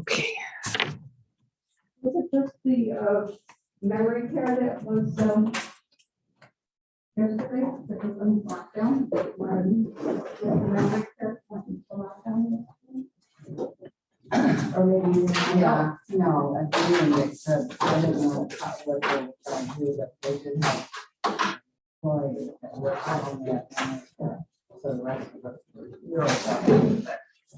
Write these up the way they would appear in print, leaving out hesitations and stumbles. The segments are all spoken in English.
Okay. Was it just the memory care that was yesterday that was on lockdown? The memory care wasn't lockdown? Or maybe Yeah, no, I believe it said, I don't know how, what they were trying to do, but they did have employees that were on that. So the rest of us were really vaccinated.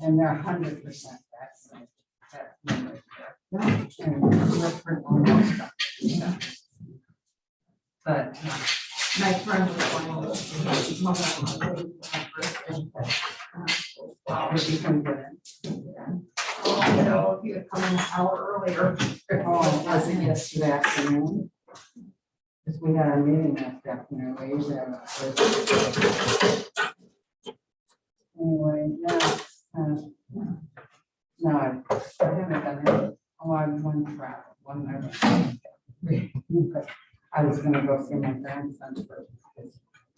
And they're 100% vaccinated. That's memory care. And we're pretty almost done. Yeah. But my friend was going if you can get it. you know, if you had come in an hour earlier. Oh, it wasn't yesterday afternoon. Because we had a meeting this afternoon, we usually have a. Anyway, yeah, no, I haven't done it. Oh, I one travel, one never. But I was gonna go see my grandson first.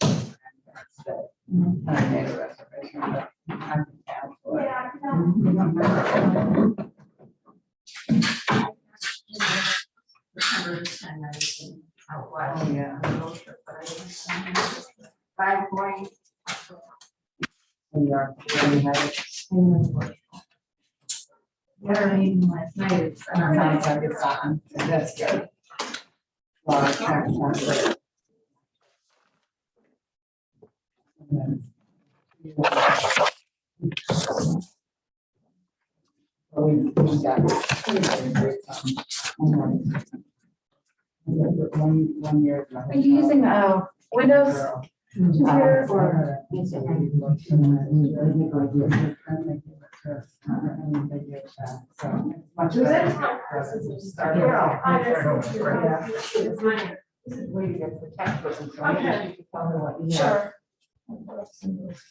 Because grandparents said, and I made a reservation, but I can cancel it. Oh, yeah. I'm going. New York, we had it. Better meeting last night. Sometimes I get gotten, that's good. Well, I can't remember. And then- Well, we got one year. Are you using Windows computer or? Way to get the tech person. Sure.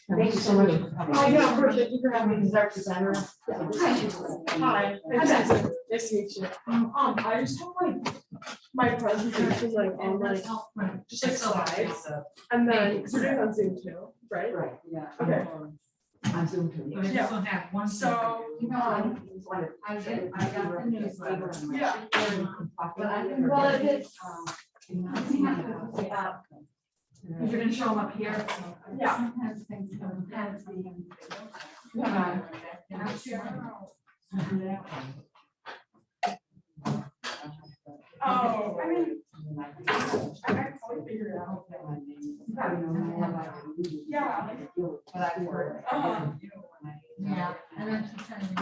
Thank you so much for coming. I know, perfect. You can have me as our designer. Hi. Nice to meet you. I just have like my presentation like on like just like slides, and then because we're doing on Zoom too, right? Right, yeah. Okay. On Zoom too. But you also have one. So I got the newspaper. yeah. Well, it is. You're gonna show them up here. Yeah. Sometimes things don't have the. Oh, I mean, I probably figured it out. Yeah. Yeah. And then she's trying to.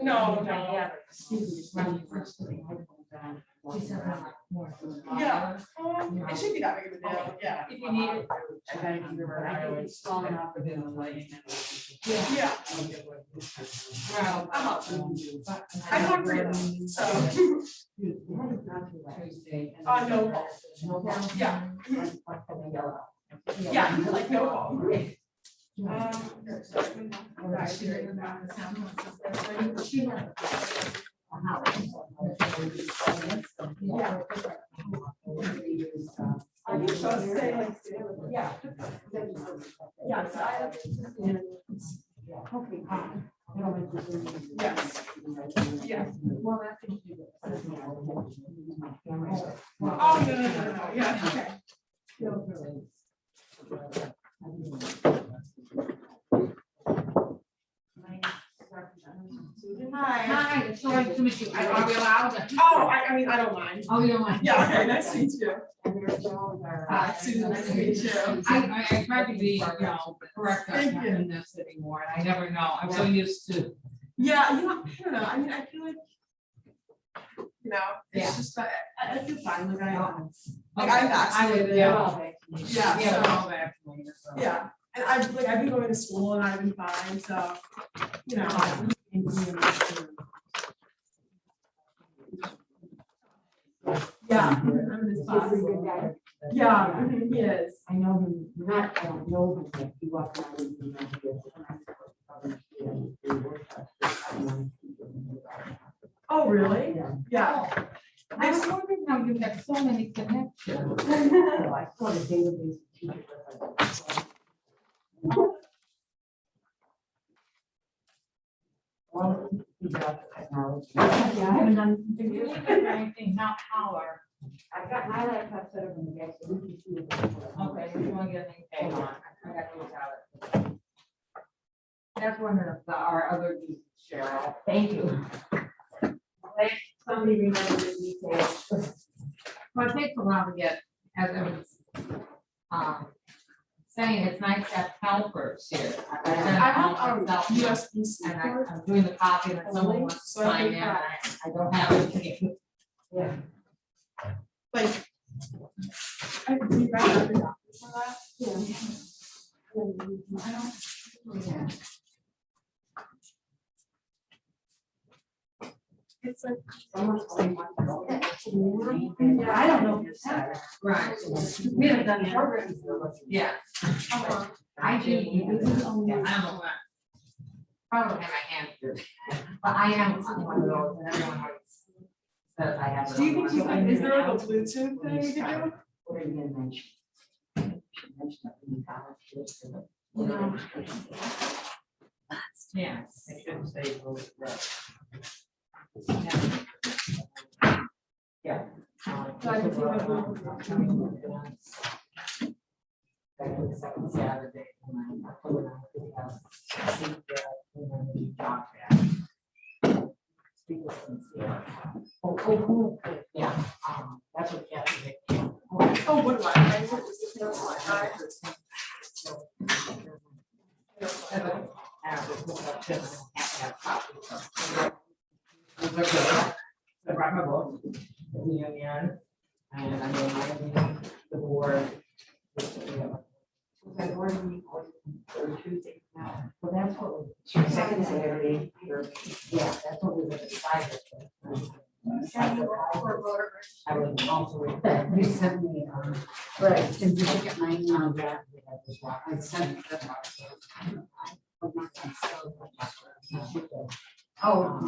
No. Yeah. It should be that big of a deal. Yeah. If you need it. Yeah. Well, I'm not great. So. No. Yeah. Yeah. Like no problem. I think so. Say like, yeah. Yeah. So I have. Yes. Yeah. Oh, no. Yeah. Okay. Hi, it's nice to meet you. Are we allowed? Oh, I mean, I don't mind. Oh, you don't mind? Yeah, okay, nice to meet you. Hi, Susan, nice to meet you. I try to be, correct Thank you. in this anymore, and I never know. I'm so used to. Yeah, I don't know. I mean, I feel like, it's Yeah. just that I feel fine. Like I'm I vaccinated. would, yeah. Yeah, Yeah, we're so, all vaccinated, so. yeah. And I've been going to school and I've been fine, so, Yeah, I'm in his class. Yeah, he is. I know him, I don't know him, but he walked around with me. Oh, really? Yeah. Yeah. I was wondering how you have so many connections. I saw the database of teachers. He got the technology. Yeah, I haven't done. If you need it or anything, not holler. I've got my laptop set up in the back, so we can see it. Okay, if you want to get anything, hang on, I got to look at it. That's one of our other needs, Cheryl. Thank you. Somebody remember the details. Well, it takes a while to get, as I was, saying, it's nice to have helpers here. I have Help. USB-C And cord. I'm doing the copy, and someone wants to So I sign think in, and that- I don't have it. Yeah. Like. I do you guys have the doctor for that? Yeah. It's like. Yeah, I don't know if it's that. Right. We haven't done programs. Yeah. I do. Yeah, I don't know what. Probably have my hand through. But I am one of those, and everyone always says I have. it Do you on think my- you can, is there like a Bluetooth thing you can do? What are you gonna mention? Should mention it in college, just for the- No. Yeah. I shouldn't say those, but- Yeah. So I can see my Bluetooth. Saturday. and I put it on the house, see that, and then we talk that. People can see it. Oh, yeah, that's what Kathy did. Oh, what Wi-Fi is it? Is it just Wi-Fi? I brought my book, the union, and I know the board. Was that board meeting or Tuesday? No. Well, that's what we. Second Saturday. Yeah, that's what we were decided. I would also. You sent me, right, did you get my email back? I sent that. Oh.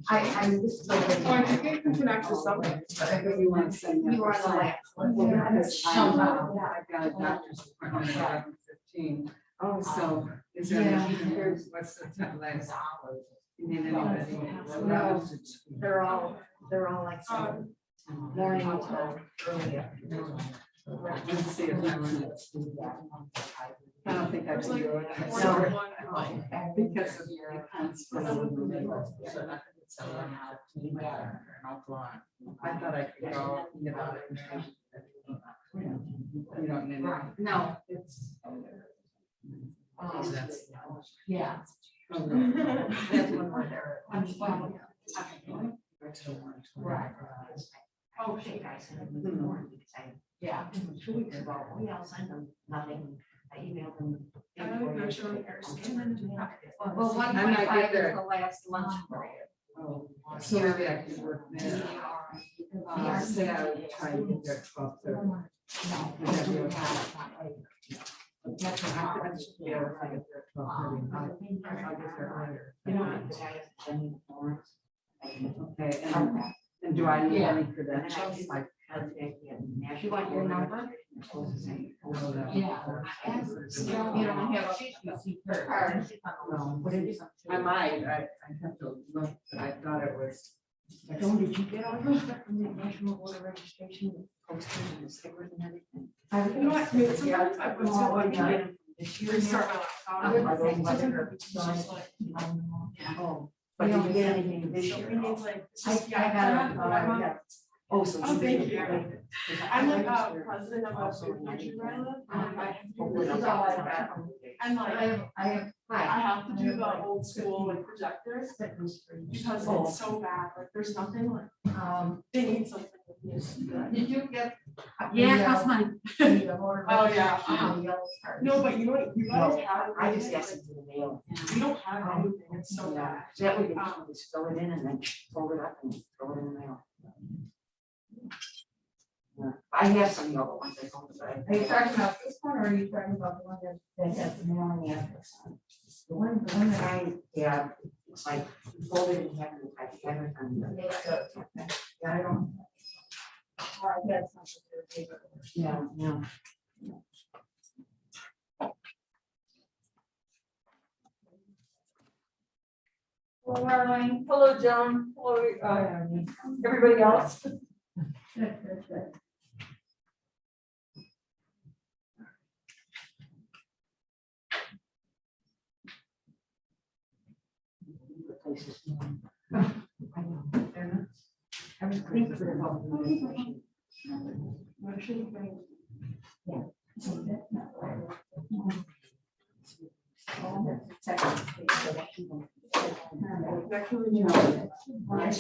I just. Or I think you can connect to something. I think you want to send that. You are the last one. Yeah, Yeah. I've got a doctor's appointment at 11:15. Oh, so is there Yeah. any, here's what's the time last hour? You need anybody? No. They're all like morning to early afternoon. Let's see if I want to. I don't think I There's can like do it. more Sorry. than one, like. Because of your accounts. I thought I could go, you know. You don't need it. No, it's. Yeah. That's when we're there. Right. Oh, hey guys, Yeah. 2 weeks ago, we all sent them nothing. I emailed them. I don't know, show me yours. Well, one I point might five get is there. the last lunch break. Oh, so maybe I can work there. Say I would try to get there at 12:30. That's an hour. I should be able to get there at 12:30. I'll get there earlier. You know, the guy is sending forms. Okay, and do I need Yeah. any credentials? Like, You want your number? Yeah. You don't have a CPC card. no, What did you? I might, I have to look, but I thought it was. Dawn, did you get all your stuff from the National Voter Registration, posters and the stickers and everything? You know what, I mean, sometimes I would still like to This year. restart my laptop. Oh. But did you get anything this So year? we need like. I got it. Oh, so. Oh, thank you. I'm like a president of a food pantry where I live, and I have to do This this is all all like I've that. got. And like, I have to do the Hi. old school like projectors because it's so bad, like there's nothing like, they need something. Did you get? Yeah, it costs money. Oh, yeah. No, but you know what, you guys No, have. I just asked them to the mail. We don't have anything, it's so bad. So that way they can just fill it in and then fold it up and throw it in the mail. Yeah, I have some yellow ones. I found, but Are you talking about this one or are you talking about the one that has the morning address on? the one that I, yeah, it's like folded and have it like together and. Yeah, I don't. I got something to do with it. Yeah, yeah. Hello, Marlene. Hello, Joan. Hello, everybody else. Good, good, good. I was thinking about the What should we bring? Yeah. So that, no. I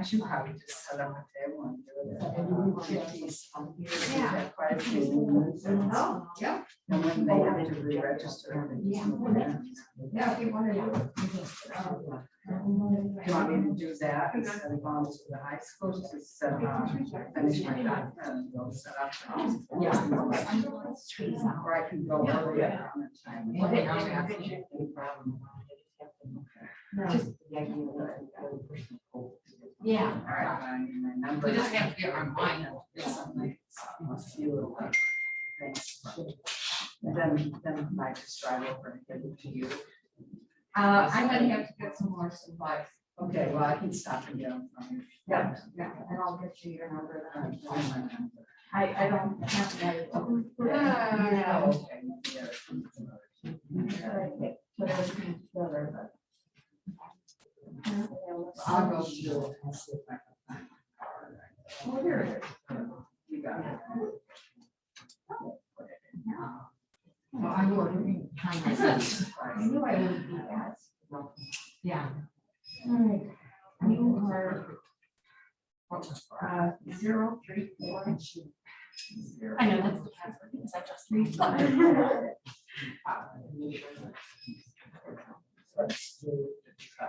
should probably just set up a table and do it. And you would get these from here. Yeah. Quite a few minutes. Oh, yeah. And when they have to re-register. they just move it. Yeah, if you want to do it. Do you want me to do that instead of going to the high school to set up, finish my document and go set up? Or I can go earlier on the time. Yeah. All right, I need my number. We just have to get our mind. A few things. And then I just drive over and give it to you. I'm gonna have to get some more supplies. Okay, well, I can stop and get them from you. Yeah, yeah, and I'll get you your number All then. right, find my number. I don't have that. Oh, okay. Yeah. Put everything together, but. I'll go through it and see if I can find my card. Oh, here it is. You got it. Well, I will. I knew I wouldn't be that. Yeah. All right. You are 034. I know that's the password because I just read. Let's do the try.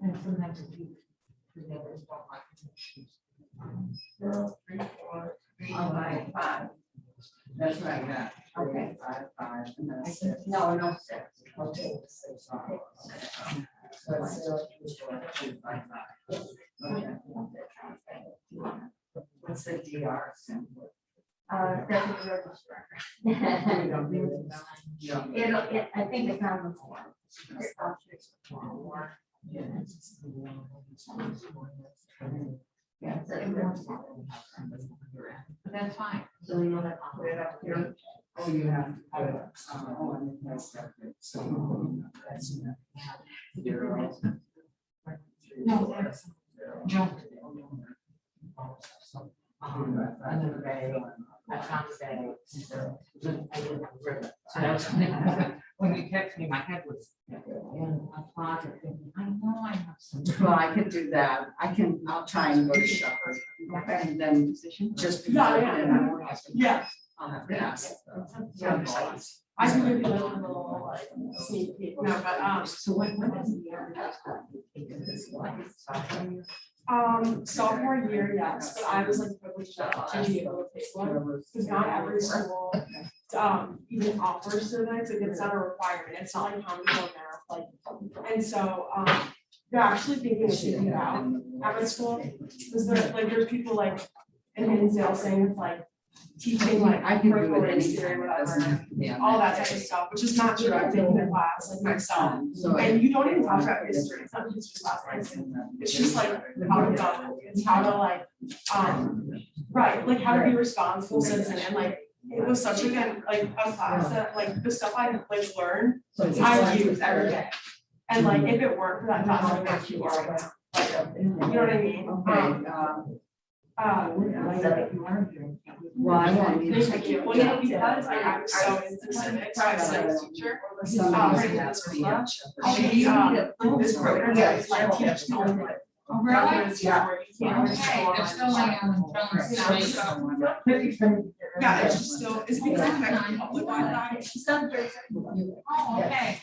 And sometimes if you. There's one like. 034. 5. That's what I got. Okay. 5, and then 6. No, 6. Okay, 6 on. So it's 0, 3, 4, 2, 5, 5. Okay. What's the DR symbol? Deputy registrar. You don't need it now? You don't need it. I think it's on the form. Yeah. But that's fine. So you want to put it up here. Oh, you have to put it, oh, and that's separate, so that's. 0. No, Joan. Another day. I found a so that was when you text me, my head was in my closet thinking, I know I have some. Well, I can do that. I'll try and go to Shepherd. And then just. Yeah. I'll have to ask. I can give you like a little like sneak peek. No, but So when is sophomore year, yes, but I was like privileged enough to be able to take one, because not every school even offers civics, like it's not a requirement, it's not like how many go there, like, and so they're actually thinking of taking it out at my school, because there's people like in Hinsdale saying it's like teaching like I can do critical it race theory, anytime. It doesn't whatever, have to be on all that that type day. of stuff, which is not true, I've taken a class like myself. So I- And you don't even talk about history, it's not a history class, it's just like how to govern, it's how to like, right, like how to be a responsible citizen, and like, it was such a class that like the stuff I like learned, I use every day. And like, if it weren't for that class, I would not keep going, like, you know what I mean? Well, I won't need. Thank you. Well, yeah, because I was so into civics, I was a civics teacher. Somebody has to be at Shepherd. She, this program is like teaching all like. Yeah, where you can't just go on. They're still on. Yeah, it's just still, it's because I'm connected to public Wi-Fi. Oh, okay.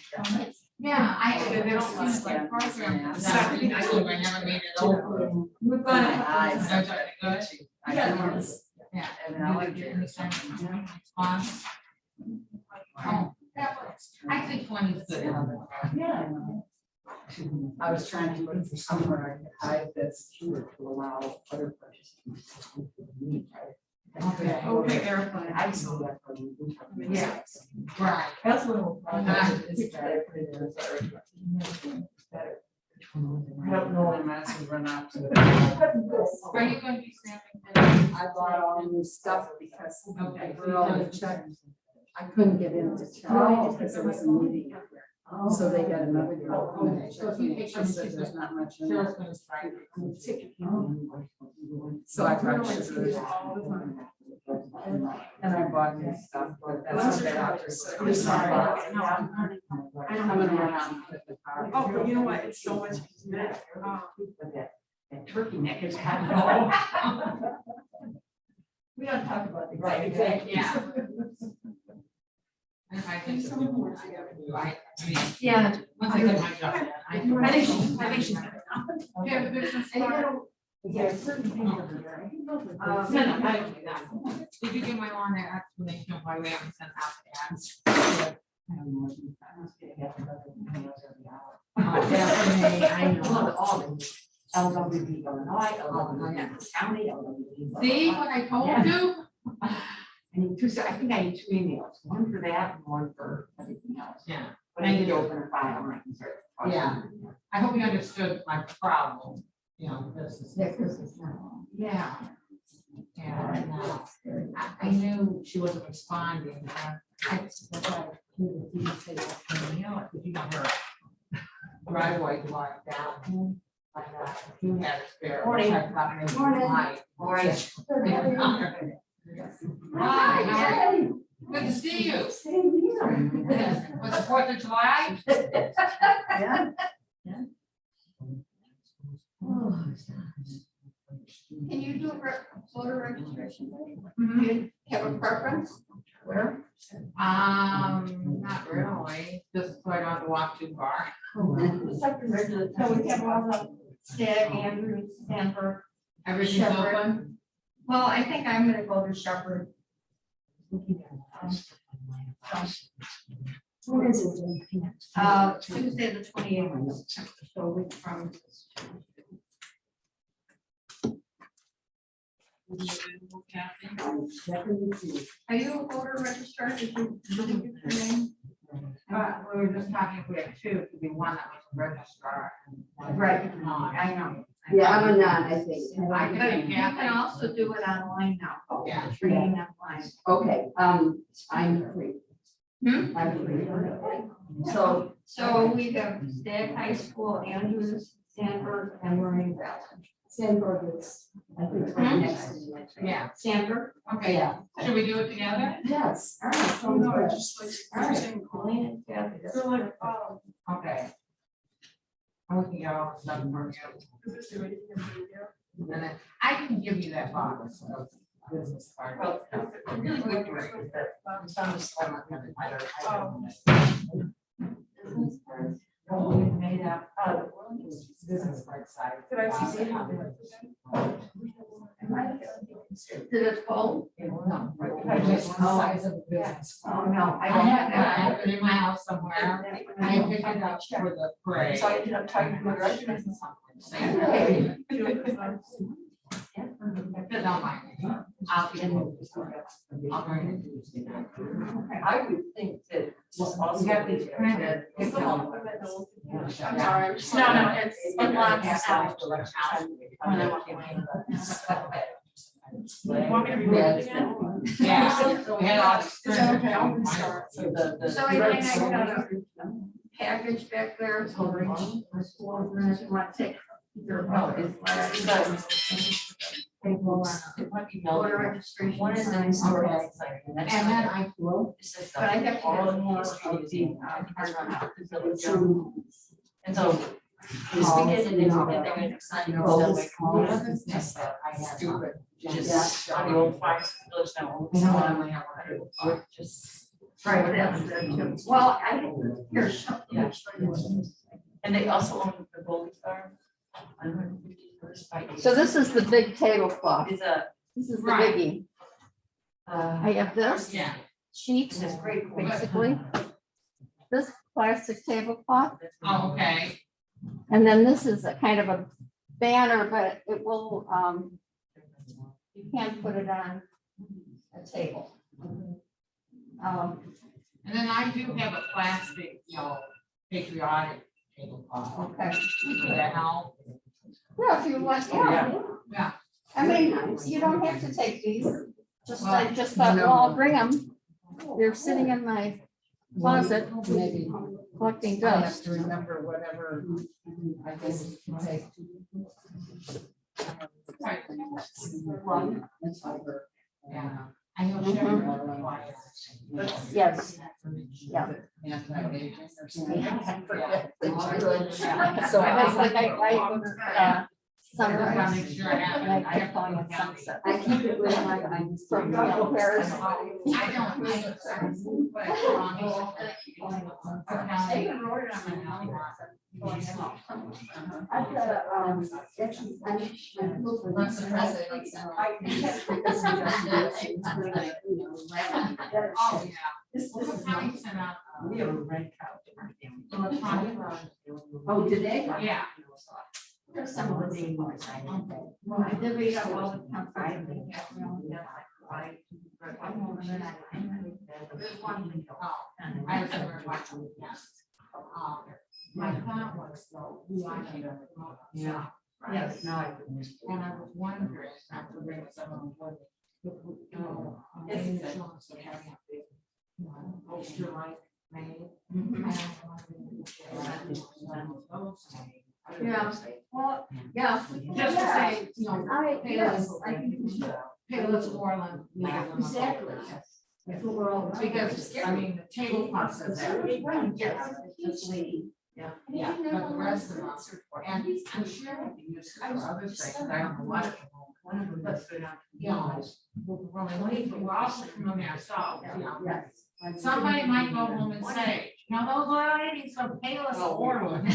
Yeah, they don't use like programs. I haven't made it over. We've My eyes. Is that good? I can't. Yeah. And You now did get any sense of response? Oh, I think 20 is good. Yeah. I was trying to look for somewhere I could hide this here to allow other participants to meet. Okay. Okay, verify. I saw that from you. Yeah. Right. That's what it'll Uh-huh. it's better, put it in there, sorry. Better. I don't know when Madison run out to. Are you going to be snapping? I bought all new stuff because Okay. for all the checks. I couldn't get into town because there was a meeting. So they got another girl. coming to check me. She said there's not much in Cheryl's there. gonna strike. So I brought sugar. And I bought new stuff, but that's what they offer. So I'm sorry. Coming around with the car. Oh, but you know what? It's so much easier. That turkey neck is having. We don't talk about these. Right, exactly. Yeah. And if I think some of them, I gotta do, I mean, Yeah. once I get my job done, I think she's. Yeah, the business And you card. know, yeah, certain things over there, I think those are. No, I don't do that. Did you get my on there explanation of why we haven't sent out the ads? I don't know, I must get half a dozen emails every hour. Oh, yeah, for me, I know. Well, all of them. LWB Illinois, LWB County, LWB. See what I told you? I need two, I think I need two emails, one for that and one for everything else. Yeah, But I need to open a file and I can start. talking. Yeah. I hope you understood my problem, you know, this is. Yeah, Chris is not. Yeah. Yeah, I know. I knew she wasn't responding. That's why you know, if you got her driveway blocked down. Like that, if you had a spare. Morning. I thought maybe you Morning. might. Right. Hi, how are you? Good to see you. Same here. Was the 4th of July? Yeah. Can you do voter registration? Do you have a preference? Where? Not really, just so I don't have to walk too far. So we have all the Stag, Andrews, Stanford. Everything's Shepherd. open. Well, I think I'm gonna go to Shepherd. What is it? Tuesday, the 28th. So a week from. Are you a voter registrar? Did you give your name? We were just talking, if we had two, it could be one that was a registrar. and one Right. that was not. I know. Yeah, I'm a non, I think. I But could, you can also do it online now. Yeah. Training online. Okay, I'm free. Hmm? I'm free. So, we have Stag High School, Andrews, Stanford, and Marine Valley. Sandberg is, I think, right next to me. Yeah, Stanford? okay, Yeah. should we do it together? Yes. All right. Oh, sounds no, good. it's just like, All right. saying, Colleen and Kathy. they're like, oh, Okay. And we can get all the stuff from you. is this the way you can do it? And then I can give you that box of business card. Well, the really good part is that some of the I'm gonna letter. Business cards. We made up, Business card size. Did I see Did it fold? No, just the size of the business. Oh, no, I I don't have have that, I that. have it in my house somewhere. I picked it up for the parade. So I ended up talking to the director. Hey. But don't mind me. I'll bring it Tuesday night. I would think that. We got these printed. It's the one with that little- I'm sorry. No, No, it's, it blocks out. Want me to read it again? Yeah, so we had all these Is that printed. okay? I'll restart. So the. So I think I got a package back there. So you want to take your voter registration. One is an sign. historical site, and that's. And then I will. This is But I have to get all more history of is the, in, hard copy. And so. This we did, and then we did, they were excited. I have. Stupid. Just on the old fires, village now. I know what I'm gonna Just. Right, that's there too. Well, I, here, show. Yeah. And they also own the Gold Farm. So this is the big tablecloth. Is a, This is the Right. biggie. I have this Yeah. sheet, this is great. basically. This plastic tablecloth, Oh, okay. and then this is a kind of a banner, but it will, you can't put it on a table. And then I do have a plastic, patriotic tablecloth. Okay. Would that help? Yeah, if you want, yeah. Yeah. I mean, you don't have to take these. Just, I Well, just thought, well, I'll bring them. They're sitting in my closet Maybe collecting I have dust. to remember whatever I guess you take. It's over. Yeah. I know Mhm. Sharon requires. Yes. Yeah. Anti-aging or something. Yeah. So I was like, I summer, I wanna make sure I have. and I kept calling it sunset. I keep it with my, I'm From Yellow Bears. I don't, but. I've got a, Oh, yeah. This Well, is Connie nice. sent out, We have a red couch. electronic. Oh, did they? Yeah. There's some of the name boards I know. Well, I did read out all the counts. I think that's the only one I like. There's one, I was never watching, yes. My thought was though, who I should have. Yeah. Yes. No, I couldn't. And I was wondering, after bringing someone with, if we, insurance would have a big, poster like made. And I wondered if those made. Yeah. Well, yeah. Just to say, pay Yes, us, I think we should. pay us more than. we give them. Exactly. If we were all. Because, I mean, the tablecloth says that. Yes. Yeah, but the rest of them, and I'm sure I can use it for other things, I don't know what. But, we're only waiting, but we're also coming ourselves, Yes. Somebody might go home and say, now those ladies from Payless Orland.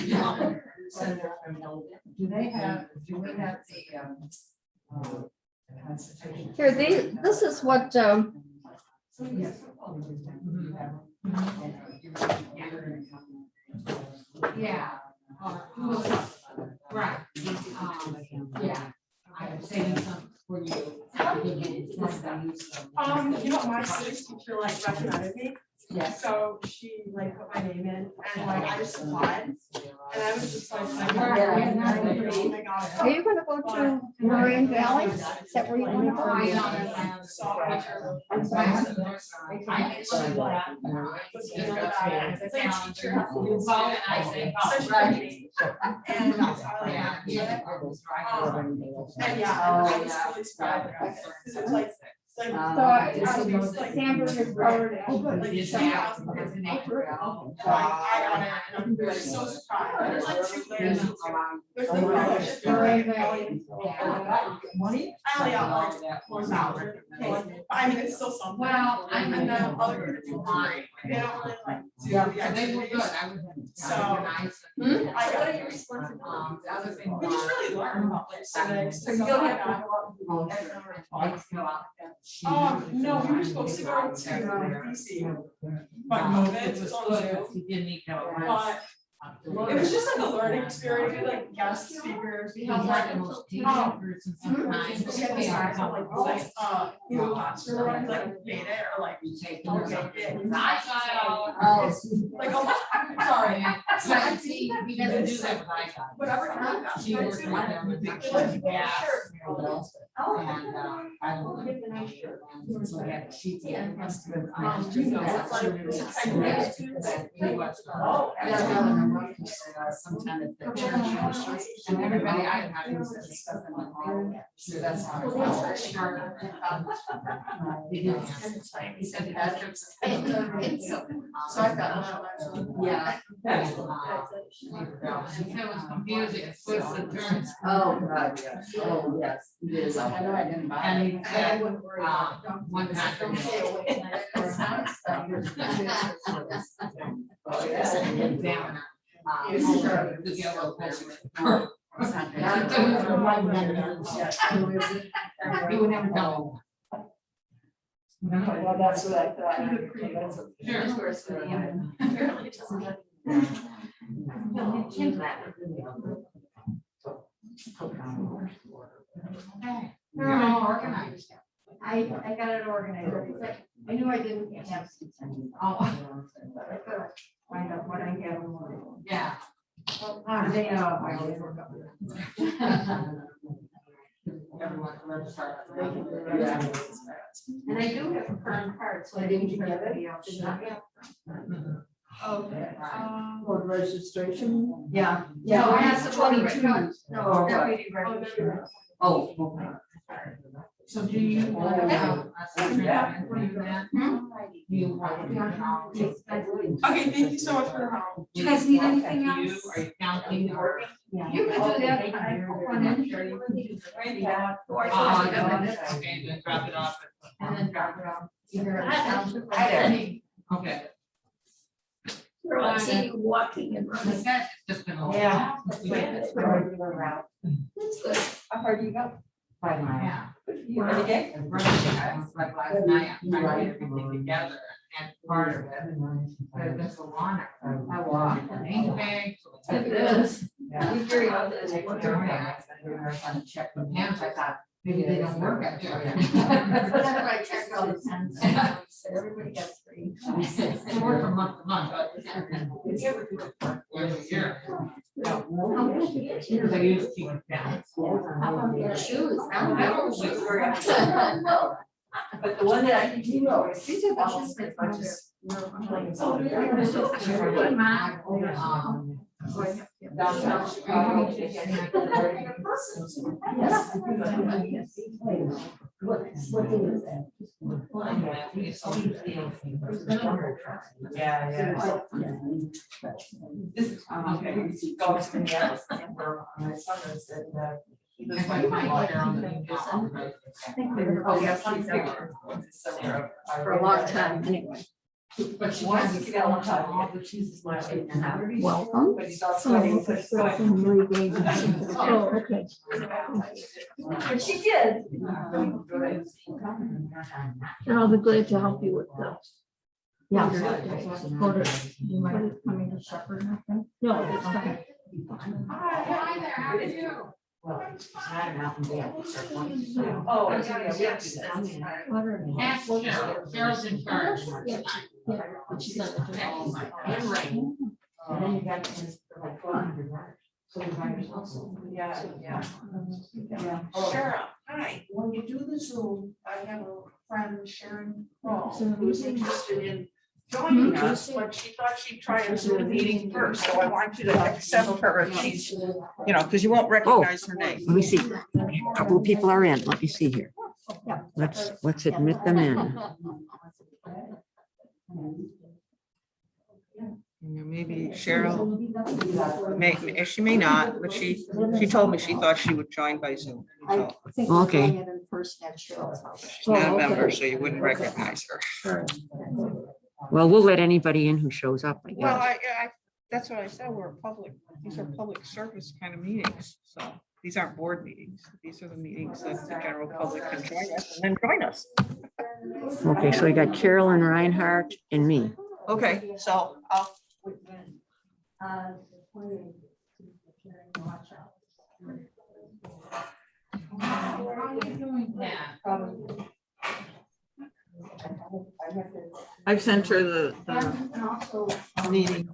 Do they have the, Constitution? Here, this is what, Yeah. Right. Yeah, I'm saving some for you. My Civics teacher like recommended me, Yes. so she like put my name in and like I just applied. And I was just like, I got it. are you gonna go to Moraine Valley? Is that where you wanna go? I don't. So I chose. I'm sorry. I actually like. It's like a teacher. Well, and I say, oh, Such a right. great And Yeah, yeah. and yeah, I was really surprised. It's like, So I was like, hamburger forward. like, It's 7,000 kids in April. Like, I got it, and I'm so surprised. There's like 2 layers. There's the fellowship. Moraine Valley. Money? I only got like 4,000. I mean, it's still something. Well, I And then know. other units are great. They don't really like do Yeah, the So they were good, activities. I was. So, nice. I gotta get responsibility. The other thing. We just really learn about like civics. So you don't have to. No, we were supposed to go to DC, but COVID was on Zoom. He didn't need to. But it was just like a learning experience, we had like guest speakers, we We had have like. the most teaching person sometimes. We had this classroom where I like made it or like. I saw Oh. Like, oh, sorry. it. See, he doesn't do that with iPad. Whatever. kind of- She works with them and actually, yeah. And, I don't know. So we had sheets. Yeah. He was. Sometime at the church. And everybody I had said stuff in my mom. So that's how. He didn't have. He said Patrick's. So I thought, yeah. It was confusing, it twists and turns. Oh, God, yes. Oh, yes, it is. I know I didn't buy And it. he said, one time. Examiner. The yellow paper. He would never know. Well, that's what I thought. Sure. Apparently it doesn't get- Okay. You're all organized. I got it organized. But I knew I didn't have. Oh, But I could find out what I have. yeah. They, I always work up. Everyone can register. And I do have a current card, so I didn't get it. Okay. For registration? Yeah. Yeah, No, I have it's the 22. 22. No, deputy registrar. Oh, So do you want to have a secretary for that? Hmm? Do you want to Okay, thank you so much for your help. Do you guys need anything You, else? are you counting or? You can do that. I run in here. Okay, then drop it off. And then drop it off. Either at the township or I there. Okay. We're all seeing walking and Like running. that, it's just been a while. Yeah. That's regular route. That's good. How far do you go? 5 miles. Yeah. Every day? And Friday, I was like last night, I'm trying to get everything together, and part of it, there's just a lot. I walked the name tag. It is. Yeah. We carry out the. Check the hands, I thought, maybe they don't work out there. That's why I checked all the pens. So everybody gets free. I work from month to month, but it's every year. Because I used to keep it down. How about your shoes? I don't know. But the one that I think you know, These are the shoes that I just. Oh, downtown Chicago. What day is that? Yeah, yeah. This, okay, dogs and cats, my son said that. He was like, my Oh, yes, she's there. For a long time, anyway. But she Once has you get a long time, but she's my age now. Welcome. But he's also sweating. So it's good. Oh, okay. But she did. And I'll be glad to help you with those. Yeah. You might be coming to supper or nothing? No, it's fine. Hi there, how are you? Well, it's not an mountain dam. Oh, yeah, yeah, we have to do Ask Cheryl, Cheryl's in charge. Yeah. But she's not. And Ray. And then you got to like 400 yards. So the riders also. Yeah. Yeah. Cheryl, hi. When you do the Zoom, I have a friend, Sharon Kroll, who's interested in joining us, but she thought she'd try a Zoom meeting first, so I want you to accept her if she's, because you won't recognize her name. Let me see. A couple of people are in. Let me see here. Let's admit them in. Maybe Cheryl, she may not, but she told me she thought she would join by Zoom. So Okay. she's not a member, so you wouldn't recognize her. Well, we'll let anybody in who shows up, I Well, guess. that's what I said, these are public service kind of meetings, so these aren't board meetings. These are the meetings that the general public can join us and then join us. Okay, so we got Carolyn Reinhardt and me. Okay, so I'll. How are you doing that? I've sent her the meeting.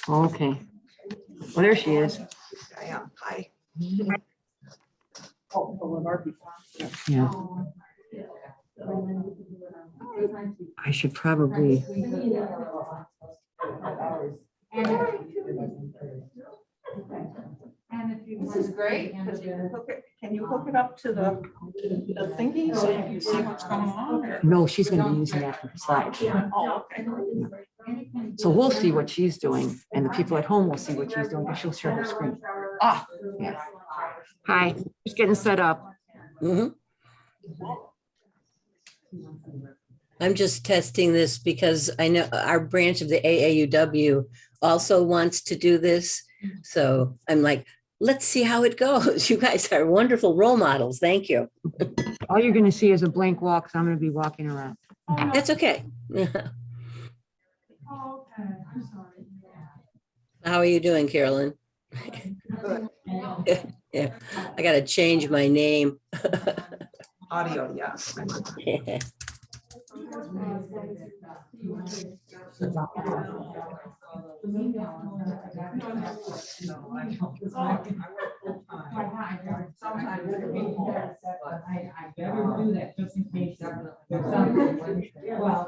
Okay. Well, there she is. Yeah, hi. Yeah. I should probably, This is great. Can you hook it up to the thingy so you can see what's going on? or- no, she's gonna be using that for the slides. Oh, okay. So we'll see what she's doing and the people at home will see what she's doing because she'll share her screen. Ah, Hi, just getting set up. I'm just testing this because I know our branch of the AAUW also wants to do this. So I'm like, let's see how it goes. You guys are wonderful role models. Thank you. All you're gonna see is a blank wall because I'm gonna be walking around. That's okay. How are you doing, Carolyn? Yeah, I gotta change my name. Audio, yes.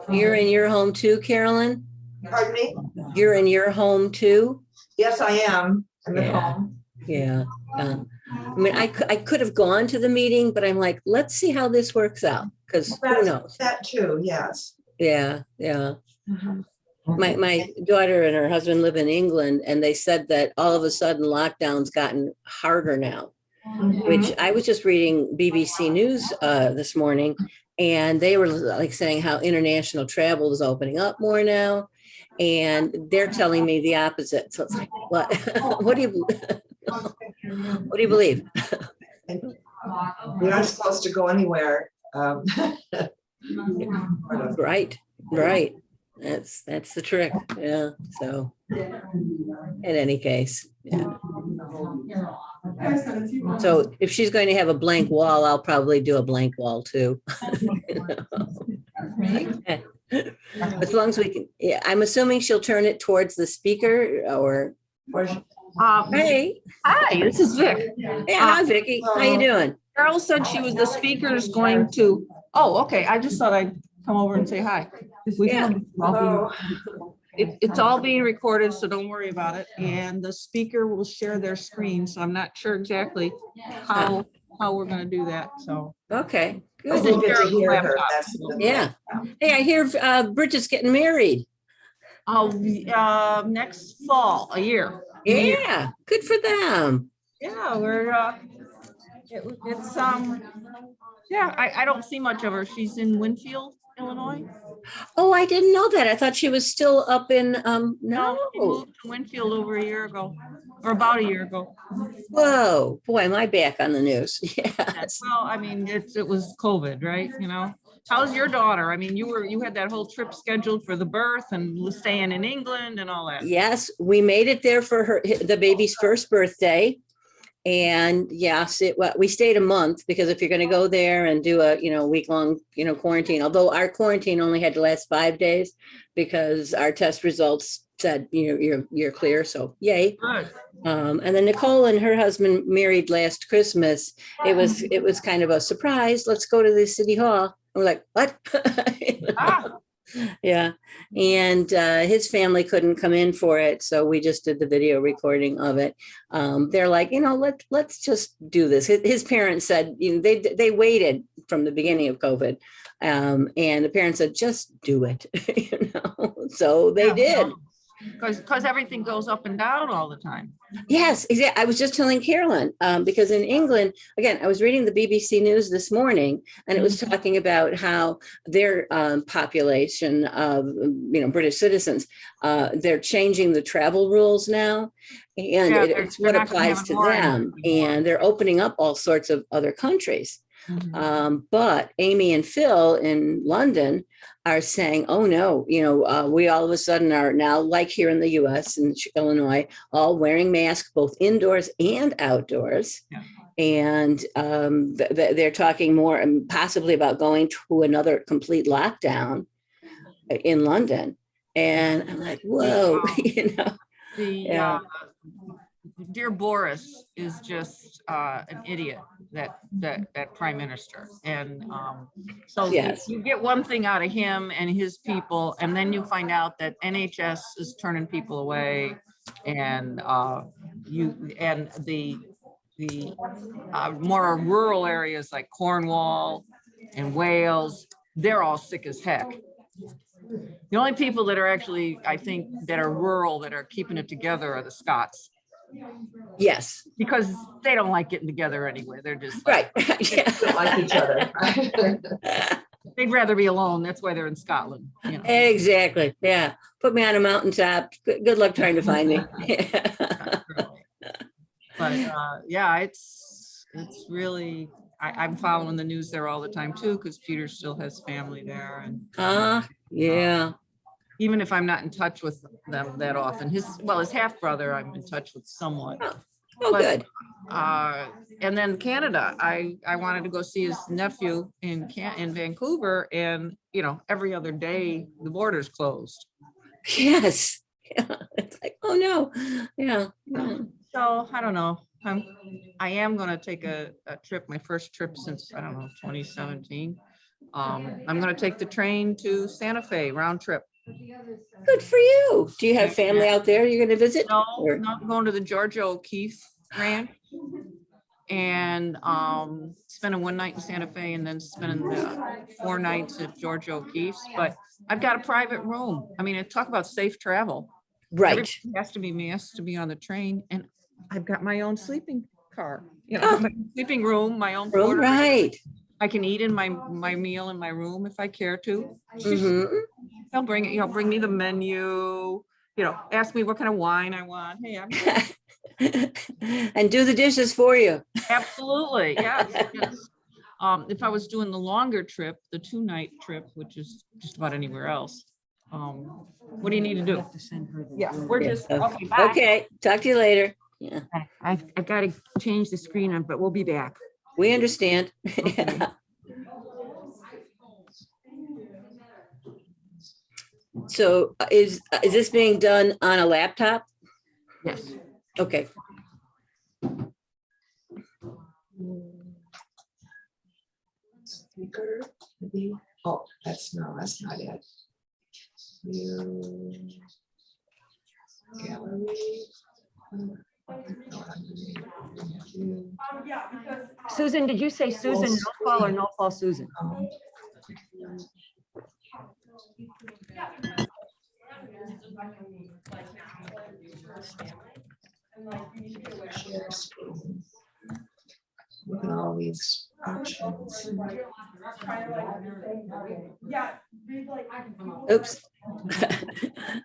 You're in your home too, Carolyn? Pardon me? You're in your home too? Yes, I am. I'm at Yeah. home. Yeah. I mean, I could have gone to the meeting, but I'm like, let's see how this works out, because who knows? That too, yes. Yeah, yeah. My daughter and her husband live in England, and they said that all of a sudden lockdown's gotten harder now, which I was just reading BBC News this morning, and they were like saying how international travel is opening up more now. And they're telling me the opposite. So it's like, what? What do you believe? You're not supposed to go anywhere. Right, right. That's the trick. Yeah. So in any case, yeah. So if she's going to have a blank wall, I'll probably do a blank wall too. As long as we can, yeah, I'm assuming she'll turn it towards the speaker or, hey, Hi, this is Vic. yeah, hi Vicky, how you doing? Carol said the speaker is going to, oh, okay, I just thought I'd come over and say hi. Yeah. It's all being recorded, so don't worry about it. And the speaker will share their screen, so I'm not sure exactly how we're gonna do that, so. Okay, It's good. good to hear her. That's the thing. Yeah. Hey, I hear Bridget's getting married. Oh, next fall, a year. Yeah, good for them. Yeah, we're, it's, yeah, I don't see much of her. She's in Winfield, Illinois. Oh, I didn't know that. I thought she was still up in, She moved to Winfield over a year ago, or about a year ago. Whoa, boy, am I back on the news? Yes. Well, I mean, it was COVID, right? You know, how's your daughter? I mean, you had that whole trip scheduled for the birth and staying in England and all that. Yes, we made it there for the baby's first birthday. And yes, we stayed a month, because if you're going to go there and do a, week-long, quarantine, although our quarantine only had to last 5 days because our test results said, you're clear. So yay. Good. And then Nicole and her husband married last Christmas. It was kind of a surprise. Let's go to the city hall. And we're like, what? Yeah. And his family couldn't come in for it. So we just did the video recording of it. They're like, let's just do this. His parents said, they waited from the beginning of COVID. And the parents said, just do it. So they did. Because everything goes up and down all the time. Yes, exactly. I was just telling Carolyn, because in England, again, I was reading the BBC News this morning, and it was talking about how their population of, British citizens, they're changing the travel rules now, and it's what applies to them. And they're opening up all sorts of other countries. But Amy and Phil in London are saying, oh no, we all of a sudden are now, like here in the US and Illinois, all wearing masks both indoors and outdoors. Yeah. And they're talking more possibly about going to another complete lockdown in London. And I'm like, whoa, Dear Boris is just an idiot, that prime minister. And so yes, you get one thing out of him and his people, and then you find out that NHS is turning people away, and the more rural areas like Cornwall and Wales, they're all sick as heck. The only people that are actually, I think, that are rural, that are keeping it together are the Scots. Yes, because they don't like getting together anyway. They're just like, right. Yeah. They don't like each other. They'd rather be alone. That's why they're in Scotland. Exactly. Yeah. Put me on a mountaintop. Good luck trying to find me. But yeah, it's really. I'm following the news there all the time too, because Peter still has family there, and yeah. Even if I'm not in touch with them that often, his half brother I'm in touch with somewhat. Oh, good. and then Canada, I wanted to go see his nephew in Vancouver, and, you know, every other day, the border's closed. Yes. Yeah. It's like, oh no, yeah. So I don't know. I am gonna take a trip, my first trip since, I don't know, 2017. I'm gonna take the train to Santa Fe, round trip. Good for you. Do you have family out there you're gonna visit? No, Or- not going to the Georgia O'Keeffe Ranch. And spending one night in Santa Fe and then spending 4 nights at Georgia O'Keeffe's. But I've got a private room. I mean, talk about safe travel. Right. Everybody has to be masked to be on the train, and I've got my own sleeping car, you know, Oh. my sleeping room, my own. Oh, porter. right. I can eat in my meal in my room if I care to. Mhm. They'll bring it, you know, bring me the menu, you know, ask me what kind of wine I want. Hey, I'm And do the dishes for you. absolutely, yes, yes. If I was doing the longer trip, the 2-night trip, which is just about anywhere else, what do you need to do? Yeah, we're Yeah. just, okay, bye. Okay, talk to you later. Yeah, I've got to change the screen, but we'll be back. we understand. Okay. So is this being done on a laptop? Yes. Okay. Speaker, maybe. Oh, that's not it. View. Gallery. Susan, did you say Susan, no fall or no fall Susan? Share screen. Look at all these options. Oops.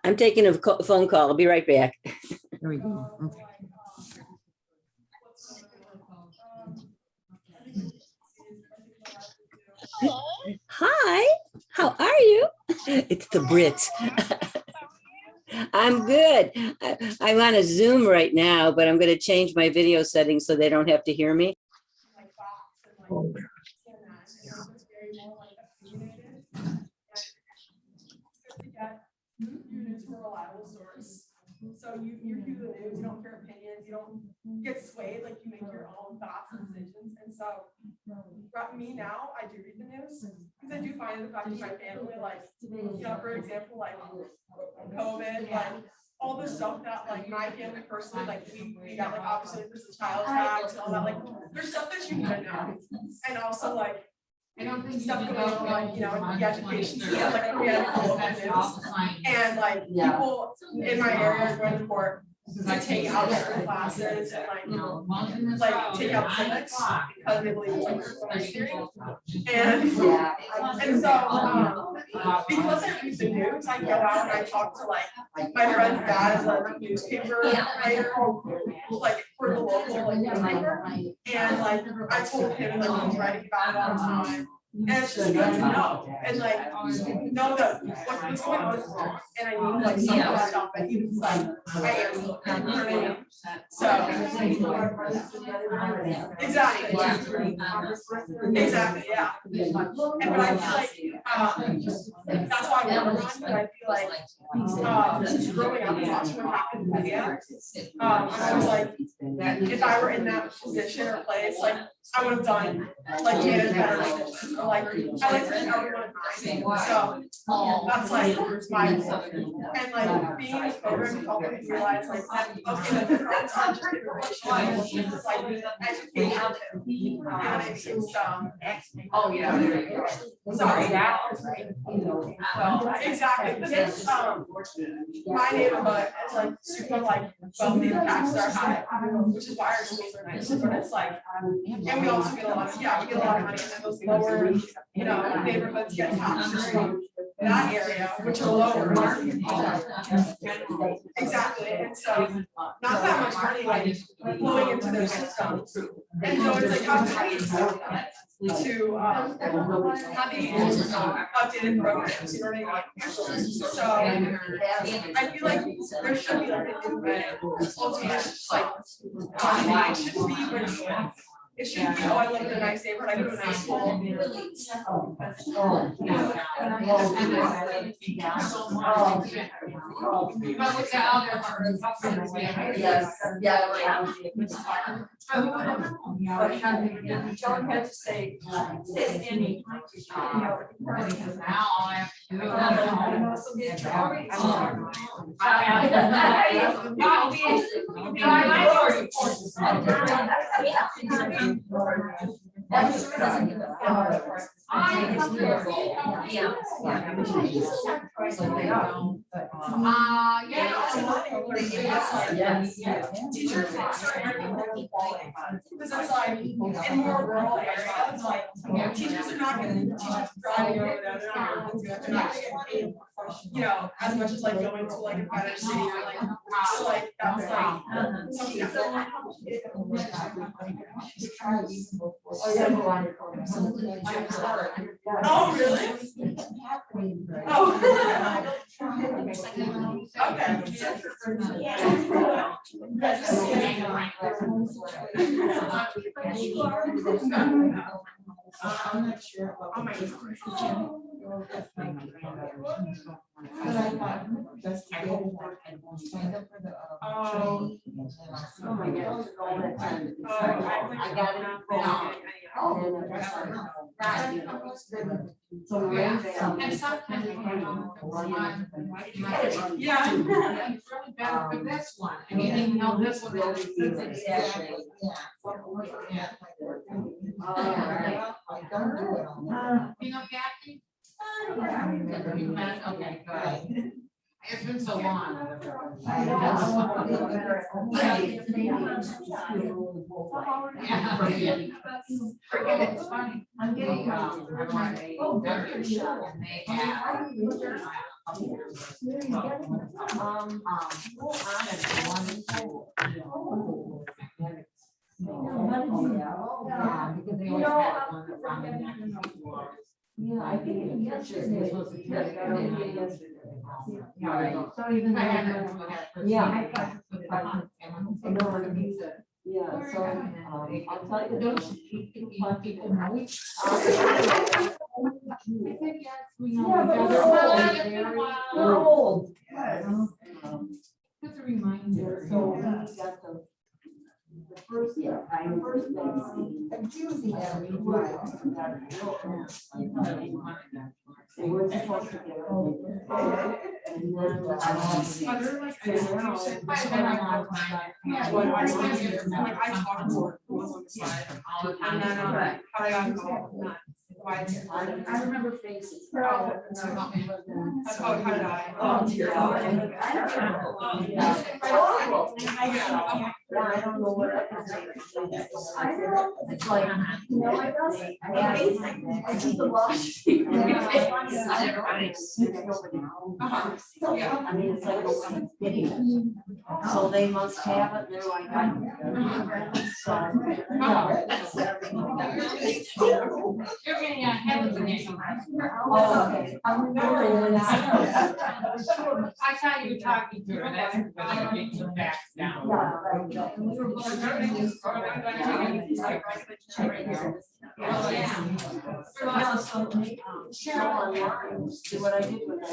I'm taking a phone call. I'll be right back. There we go. Okay. Hi, how are you? It's the Brits. I'm good. I'm on a Zoom right now, but I'm going to change my video settings so they don't have to hear me. So you hear the news, you don't hear opinions, you don't get swayed, like you make your own thoughts and decisions. And so me now, I do read the news because I do find it affecting my family, like, you know, for example, like COVID, like all the stuff that like my family personally, like we got like obviously like, there's the child tax and all that, like there's stuff that you need to know. And also like stuff going on, like, you know, in the education system, like we had local news. And like people in my area are going to court to take out certain classes and like take out civics because they believe it's like performance theory. And so because I read the news, I go out and I talk to like my friend's dad is a newspaper writer, like for the local like newspaper. And like I told him like he's writing about it all the time. And it's just good to know and like know that what's going on is wrong. And I need like some of the stuff that he was like, I am. You know what I mean? So exactly. Exactly, yeah. And but I feel like that's why I want to run, but I feel like growing up and watching what happened in media, I was like, if I were in that position or place, like I would have done like made a better decision. Or like I like to think everyone in mind. So that's like my goal. And like being in this program helped me realize like okay, the difference aren't just information, it's like education too. You know what I mean? So oh yeah. Sorry, that was right. Exactly. Because it's my neighborhood is like super like wealthy, the taxes are high, which is why our schools are nice. But it's like and we also get a lot of we get a lot of money and then those lower, you know, neighborhoods get taxed in that area, which are lower. Exactly. And so not that much money like flowing into their system. And so it's like how can we accept that? To have these updated programs, you know what I mean? So I feel like there should be like a new way. Ultimately, it's just like it shouldn't be virtual. It should, you know, I lived in a nice neighborhood, I go to a nice school. John had to say, sit standing. Because now all I have to do Teachers because it's like, in more rural areas, like, teachers are not gonna, teachers driving over there, they're not gonna get paid, you know, as much as like going to like a better city or like, so like, that's like. Oh, really? Oh. I'm not sure. Oh my God. But I thought, just to get it, I won't sign up for the, training. Oh my God. I got it. So we And sometimes when I don't want, Yeah. it's really better for this one. I mean, even though this one is. Don't do it on that. You know, Kathy? Okay, good. It's been so long. It's funny. They, I want a W show and they have. Because they always have one that's on the next floor. Yeah, I think yesterday. So even. Yeah. Yeah, so, I'll tell you. Don't people know each We're old. Just a reminder. So we got the first, I'm choosing that. They were supposed to get. And then, I remember faces. That's how how did I? Oh, dear. I don't know what. I know, it's like, you know, I just the wash. I mean, it's like nobody's getting it. So they must have it, they're like, I don't You're getting ahead of the game. I saw you talking to her, that's really getting some facts down. See what I did with that.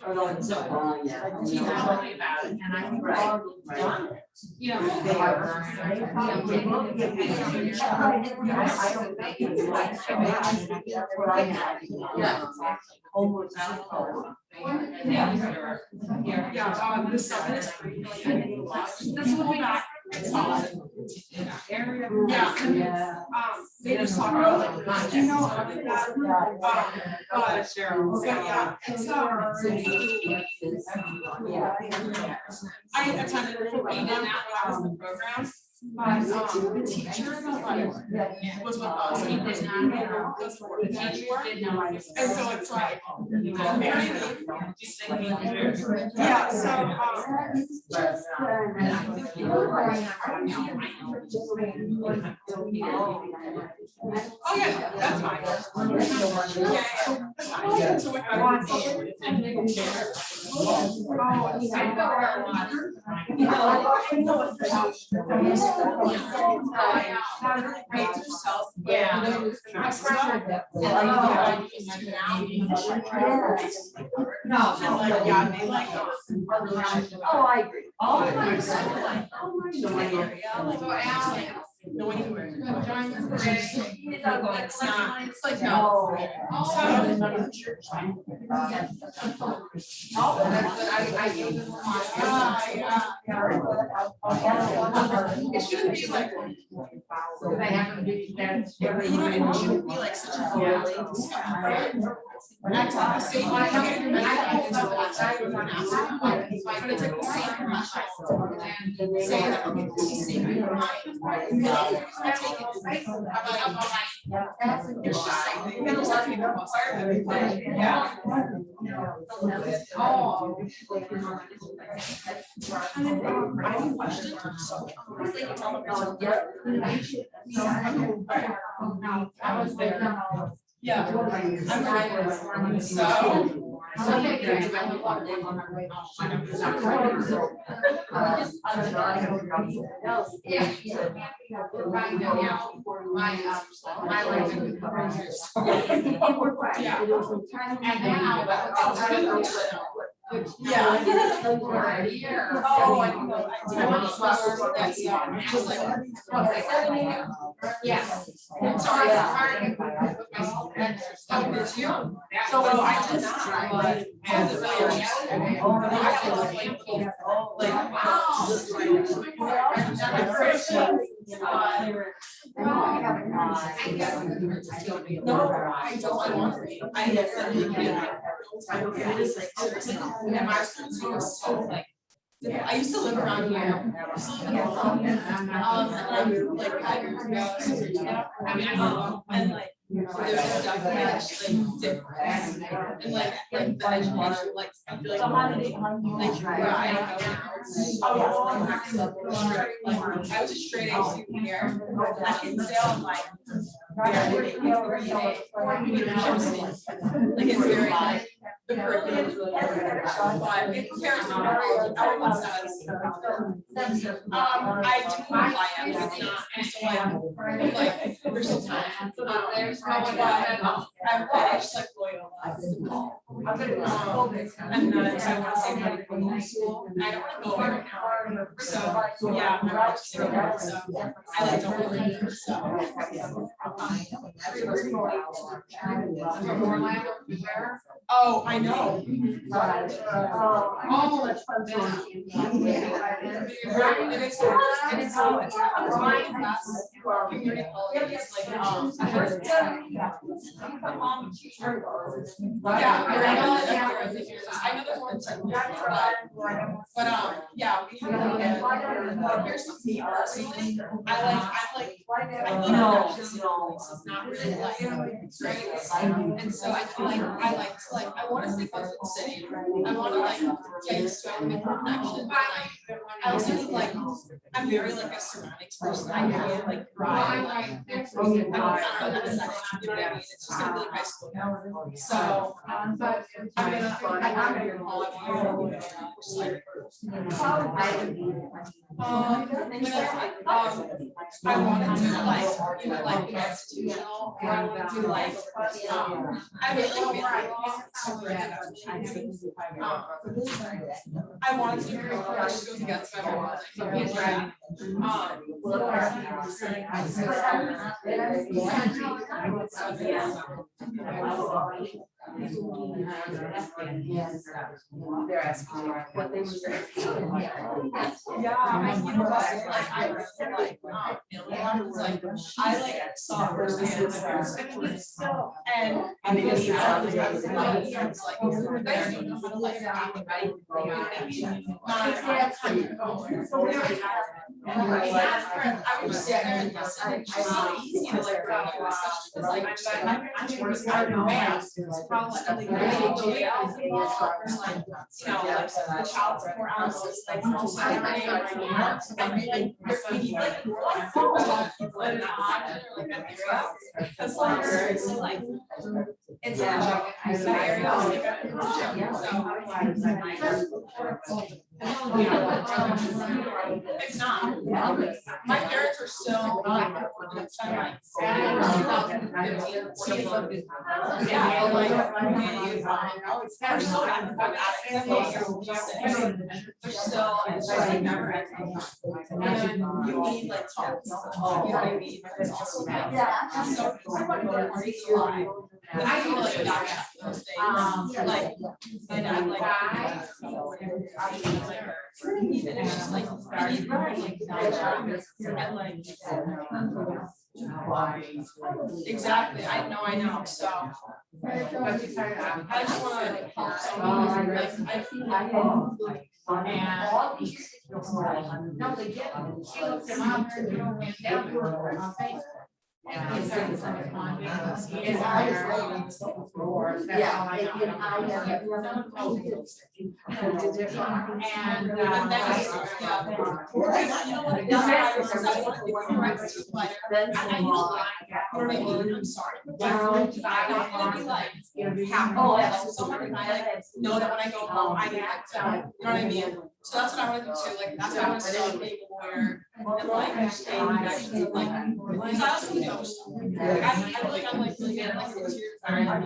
She told me about it, and I done it. Yeah. This is free. This will be back. Area. Yeah. They just talk about like, do you know about that? Yeah, it's I attended a meeting when I was in the program. The teacher was with us. He did not just for the teacher. And so it's like, yeah, so Oh, yeah, that's fine. Yeah. So if I want Oh, I agree. no anywhere. It's like, no. It shouldn't be like. It shouldn't be like such a That's not the same. But it's like the same process. Say that, okay, this is the same. It's just like, it's like a part of everything. Yeah. Oh. I have a question. So, I was there. Yeah. I'm driving. So. I used to live around here. And like, there's definitely actually difference. And like the education, like, I feel like where I go now, I was a straight A student here. I can say I'm like, like it's very like, the curriculum is really good. But in comparison, everyone says, I do apply it, but it's not, and so like, we're so tired. There's no one I'm just like loyal. And then I want to say like from school, and I don't want to go there now. So yeah, I'm just so I like don't really so. Oh, I know. Oh, that's fun. I know there's one second, but yeah, we have here's some personally. I feel like it's not really like great. And so I feel like I want to stay close to the city. I want to like get used to it and make connections. I also think like I'm very like a surroundings person. I can't like thrive like it's just gonna be high school now. So I'm gonna call it I wanted to like like institutional or I wanted to like I really feel like I wanted to push those against everyone. They're asking what they were saying. Yeah, you know what? Like I was like, I like saw firsthand and I think it's like there's like know how to like right. And you were like, I would just sit there and listen. It's so easy to like bring up questions. It's like, I'm working out in math. It's probably like, you know, like the child support analysis, like, because like, seriously, like, it's a very, it's not. My parents are still, it's been like, 15, yeah, like, they're so active about it. They're still, it's just like never ending. And you need like talks, you know what I mean? It's just, so, I feel like that, those things, like, my dad, like, even it's just like, I need and like, exactly, I know, so. I just wanna help someone, like, I feel like, and. No, they didn't, she looked him up, and down on Facebook. And he said something on it. It's hard. Yeah. And that's, I'm sorry. I don't wanna be like, someone and I like know that when I go home, I get like, you know what I mean? So that's what I wanna do too, like, that's why I wanna start being a lawyer and like, actually like, because I also know stuff. Like, I feel like I'm like really good at like interior design. I'm gonna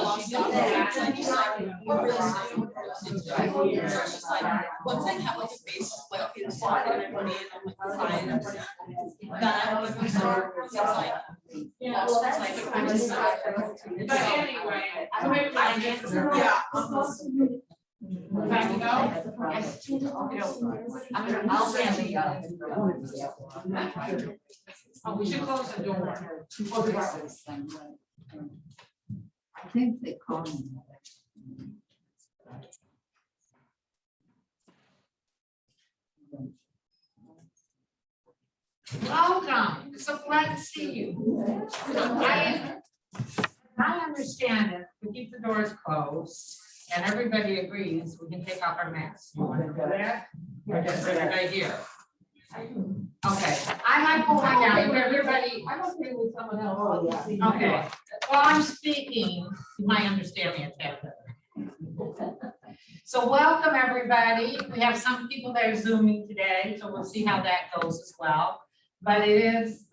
love stuff. It's like just like what real estate. So it's just like once I have like a base of like okay, this is what everybody and I'm like fine. Then I want to go start. It's like yeah, well that's like I just but anyway, I get yeah. Time to go? Yes. I'll stand the oh, we should close the door. I think they call me. Welcome, so glad to see you. I understand it, we keep the doors closed and everybody agrees we can take off our masks. You want to do that? Or just everybody here? Okay, I might go on now, everybody. I'm okay with someone else. Okay, well, I'm speaking my understanding of that. So welcome, everybody. We have some people that are Zooming today, so we'll see how that goes as well. But it is,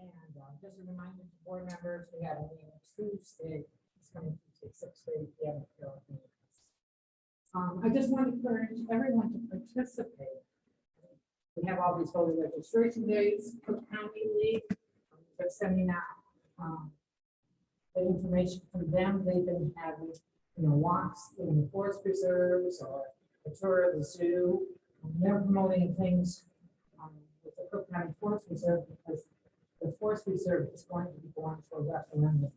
And just a reminder to board members, we have a meeting Tuesday, it's coming Tuesday, 6:30 p.m. I just want to encourage everyone to participate. We have all these voter registration days, Cook County League, they're sending out the information from them. They've been having, walks in the forest preserves or a tour of the zoo. They're promoting things with the Cook County Forest Reserve because the forest reserve is going to be going for a referendum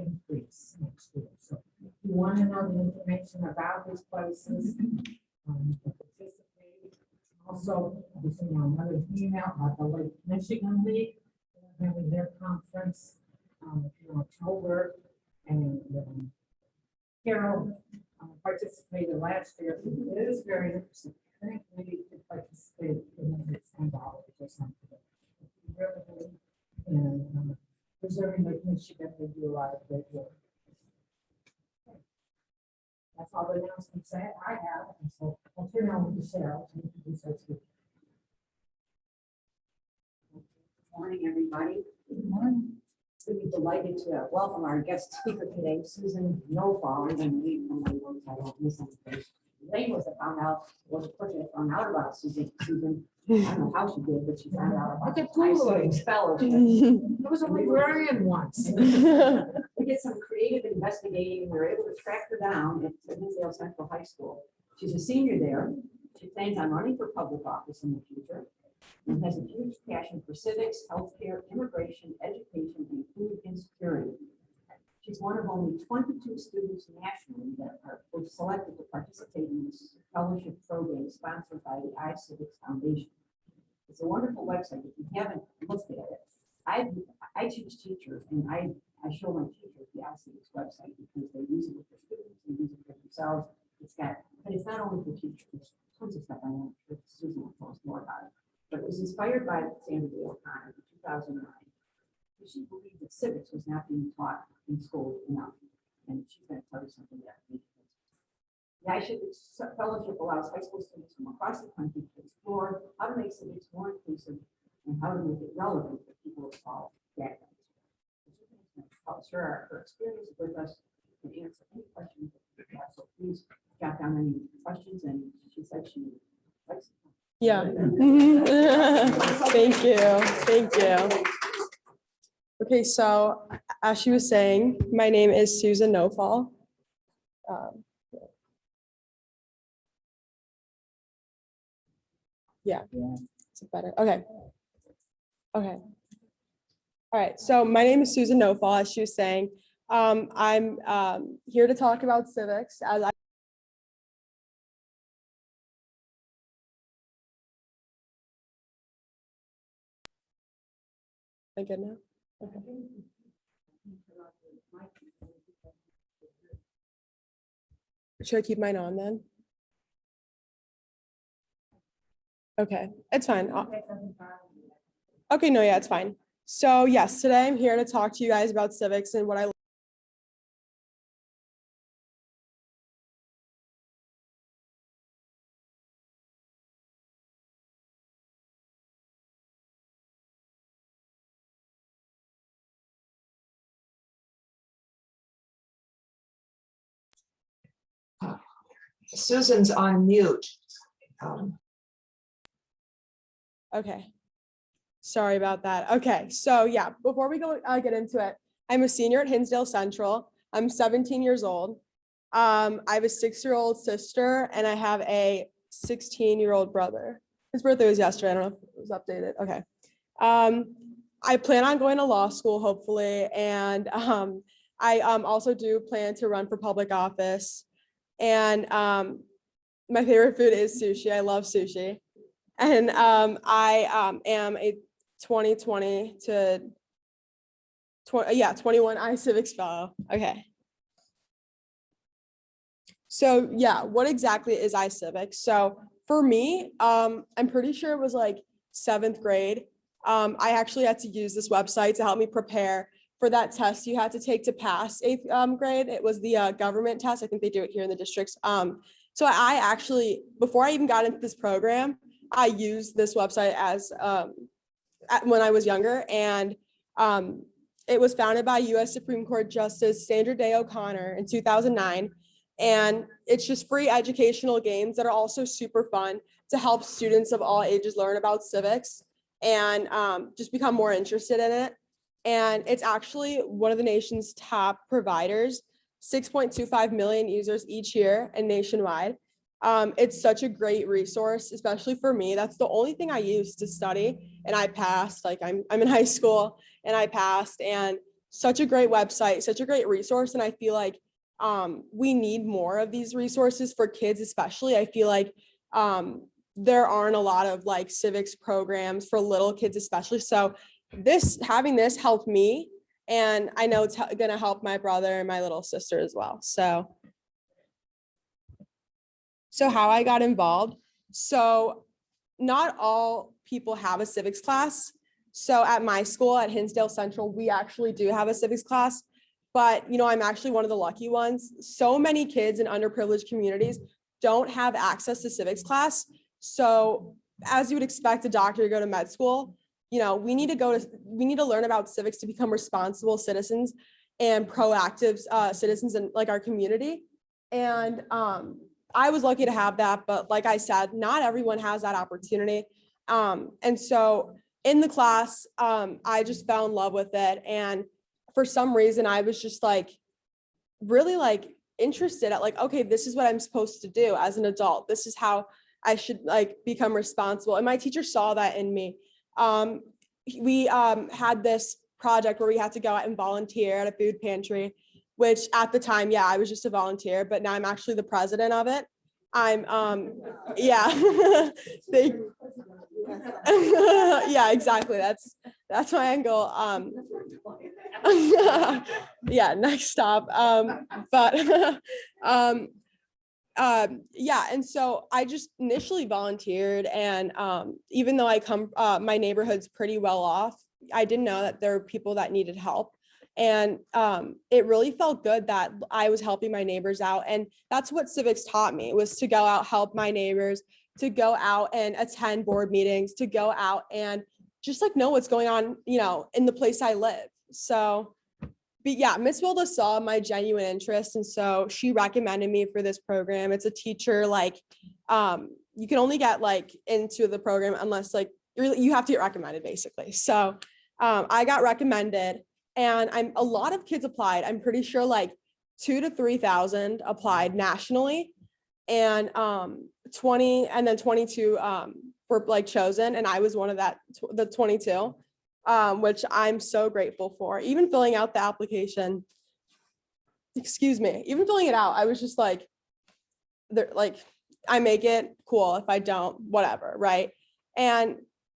increase next year. So if you want to know the information about these places, you can participate. Also, we sent out another email about the Lake Michigan League, having their conference in October, and Carol participated last year. It is very interesting. I think maybe you could participate in it's $10 or something. Really, and preserving Lake Michigan, they do a lot of great work. That's all the announcements I have. And so I'll turn it over to Sarah to introduce our speaker. Good morning, everybody. Good morning. We're delighted to welcome our guest speaker today, Susan Nofall. I'm going to read from my notes. I don't miss anything. Today was found out about Susan. I don't know how she did, but she found out about the iCivics fellowship. It was a librarian once. We did some creative investigating. We were able to track her down at Hinsdale Central High School. She's a senior there. She plans on running for public office in the future and has a huge passion for civics, healthcare, immigration, education, and food insecurity. She's one of only 22 students nationally that were selected to participate in this fellowship program sponsored by the iCivics Foundation. It's a wonderful website. If you haven't looked at it, I teach teachers, and I show my teachers the iCivics website because they use it with their students, they use it for themselves. But it's not only for teachers. There's tons of stuff I know that Susan will tell us more about it. But it was inspired by Sandra Day O'Connor in 2009. She believed that civics was not being taught in school enough, and she's going to tell you something that the iCivics Fellowship allows high school students from across the country to explore how to make civics more inclusive and how to make it relevant for people of all backgrounds. Susan's going to help share her experience with us and answer any questions that you have. So please jot down any questions, and she said she likes it. Yeah. Thank you. Thank you. Okay, so as she was saying, my name is Susan Nofall. Yeah, is it better? Okay. Okay. All right, so my name is Susan Nofall, as she was saying. I'm here to talk about civics as I good now? Okay. Should I keep mine on then? Okay, it's fine. Okay, no, yeah, it's fine. So yes, today I'm here to talk to you guys about civics and what I Susan's on mute. Okay. Sorry about that. Okay, so yeah, before we go get into it, I'm a senior at Hinsdale Central. I'm 17 years old. I have a 6-year-old sister and I have a 16-year-old brother. His birthday was yesterday. I don't know if it was updated. Okay. I plan on going to law school, hopefully. And I also do plan to run for public office. And my favorite food is sushi. I love sushi. And I am a 2020 to 21 iCivics fellow. Okay. So yeah, what exactly is iCivics? So for me, I'm pretty sure it was like 7th grade. I actually had to use this website to help me prepare for that test you had to take to pass 8th grade. It was the government test. I think they do it here in the districts. So I actually, before I even got into this program, I used this website as when I was younger, and it was founded by U.S. Supreme Court Justice Sandra Day O'Connor in 2009. And it's just free educational games that are also super fun to help students of all ages learn about civics and just become more interested in it. And it's actually one of the nation's top providers, 6.25 million users each year and nationwide. It's such a great resource, especially for me. That's the only thing I use to study, and I passed. Like I'm in high school and I passed, and such a great website, such a great resource. And I feel like we need more of these resources for kids, especially. I feel like there aren't a lot of like civics programs for little kids, especially. So having this helped me, and I know it's going to help my brother and my little sister as well. So how I got involved. So not all people have a civics class. So at my school at Hinsdale Central, we actually do have a civics class, but I'm actually one of the lucky ones. So many kids in underprivileged communities don't have access to civics class. So as you would expect a doctor to go to med school, we need to learn about civics to become responsible citizens and proactive citizens in like our community. And I was lucky to have that, but like I said, not everyone has that opportunity. And so in the class, I just fell in love with it. And for some reason, I was just like, really like interested at like, okay, this is what I'm supposed to do as an adult. This is how I should like become responsible. And my teacher saw that in me. We had this project where we had to go out and volunteer at a food pantry, which at the time, yeah, I was just a volunteer, but now I'm actually the president of it. I'm, yeah, yeah, exactly. That's my angle. Yeah, next stop. Yeah, and so I just initially volunteered, and even though my neighborhood's pretty well off, I didn't know that there were people that needed help. And it really felt good that I was helping my neighbors out. And that's what civics taught me, was to go out, help my neighbors, to go out and attend board meetings, to go out and just like know what's going on, in the place I live. So, but yeah, Miss Wilda saw my genuine interest. And so she recommended me for this program. It's a teacher, like, you can only get like into the program unless like you have to get recommended basically. So I got recommended. And a lot of kids applied. I'm pretty sure like 2,000 to 3,000 applied nationally, and 22 were like chosen. And I was one of the 22, which I'm so grateful for. Even filling out the application, even filling it out, I was just like, I make it, cool. If I don't, whatever, right? And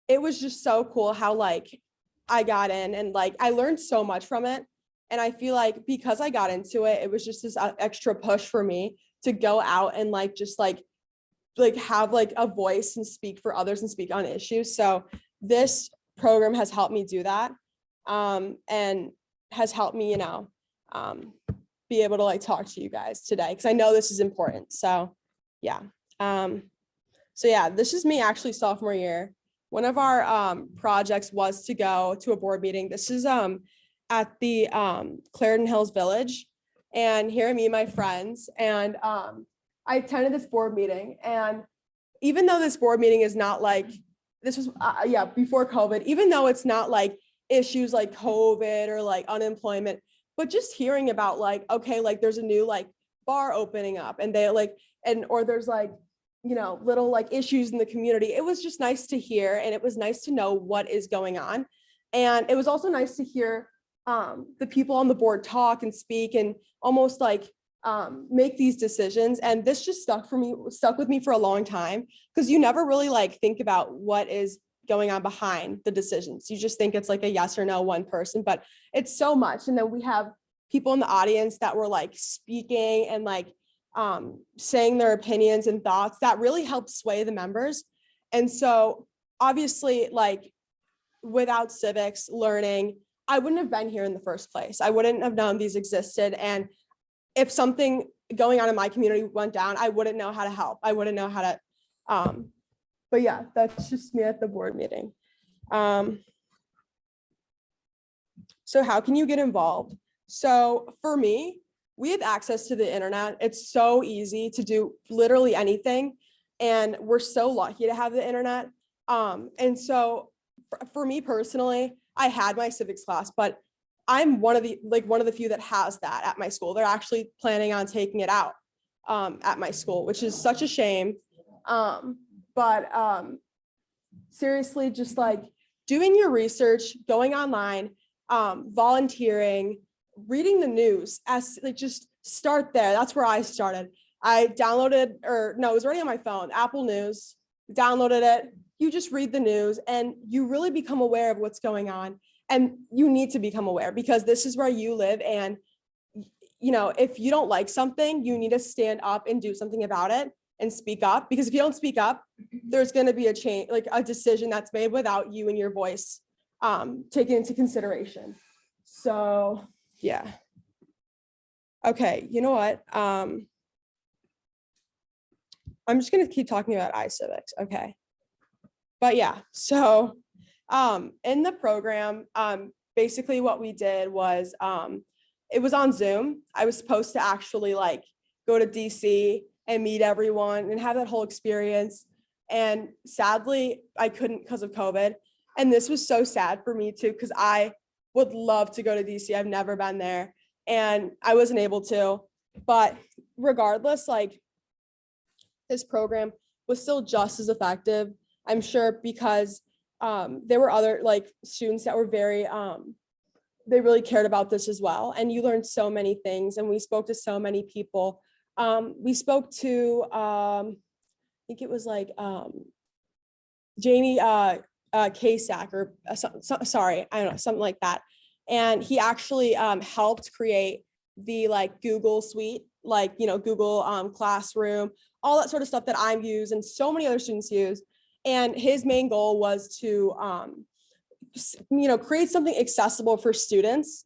it was just so cool how like I got in, and like I learned so much from it. And I feel like because I got into it, it was just this extra push for me to go out and like just like have like a voice and speak for others and speak on issues. So this program has helped me do that, and has helped me, be able to like talk to you guys today, because I know this is important. So yeah. So yeah, this is me actually sophomore year. One of our projects was to go to a board meeting. This is at the Clarendon Hills Village. And here are me and my friends. And I attended this board meeting. And even though this board meeting is not like, this was, before COVID, even though it's not like issues like COVID or like unemployment, but just hearing about like, okay, like there's a new like bar opening up, and they like, or there's like, little like issues in the community. It was just nice to hear, and it was nice to know what is going on. And it was also nice to hear the people on the board talk and speak and almost like make these decisions. And this just stuck with me for a long time, because you never really like think about what is going on behind the decisions. You just think it's like a yes or no one person, but it's so much. And then we have people in the audience that were like speaking and like saying their opinions and thoughts that really helped sway the members. And so obviously, like without civics learning, I wouldn't have been here in the first place. I wouldn't have known these existed. And if something going on in my community went down, I wouldn't know how to help. I wouldn't know how to, but yeah, that's just me at the board meeting. So how can you get involved? So for me, we have access to the internet. It's so easy to do literally anything. And we're so lucky to have the internet. And so for me personally, I had my civics class, but I'm one of the few that has that at my school. They're actually planning on taking it out at my school, which is such a shame. But seriously, just like doing your research, going online, volunteering, reading the news, as like just start there. That's where I started. I downloaded, or no, it was already on my phone, Apple News, downloaded it. You just read the news and you really become aware of what's going on. And you need to become aware because this is where you live. And, you know, if you don't like something, you need to stand up and do something about it and speak up. Because if you don't speak up, there's going to be a change, like a decision that's made without you and your voice taken into consideration. So, yeah. Okay, you know what? I'm just going to keep talking about iCivics. Okay. But yeah, so in the program, basically what we did was it was on Zoom. I was supposed to actually like go to DC and meet everyone and have that whole experience. And sadly, I couldn't because of COVID. And this was so sad for me too, because I would love to go to DC. I've never been there and I wasn't able to. But regardless, like this program was still just as effective, I'm sure, because there were other like students that were very, they really cared about this as well. And you learned so many things and we spoke to so many people. We spoke to, I think it was like Jamie Kasak or sorry, I don't know, something like that. And he actually helped create the like Google Suite, like, you know, Google Classroom, all that sort of stuff that I'm used and so many other students use. And his main goal was to, you know, create something accessible for students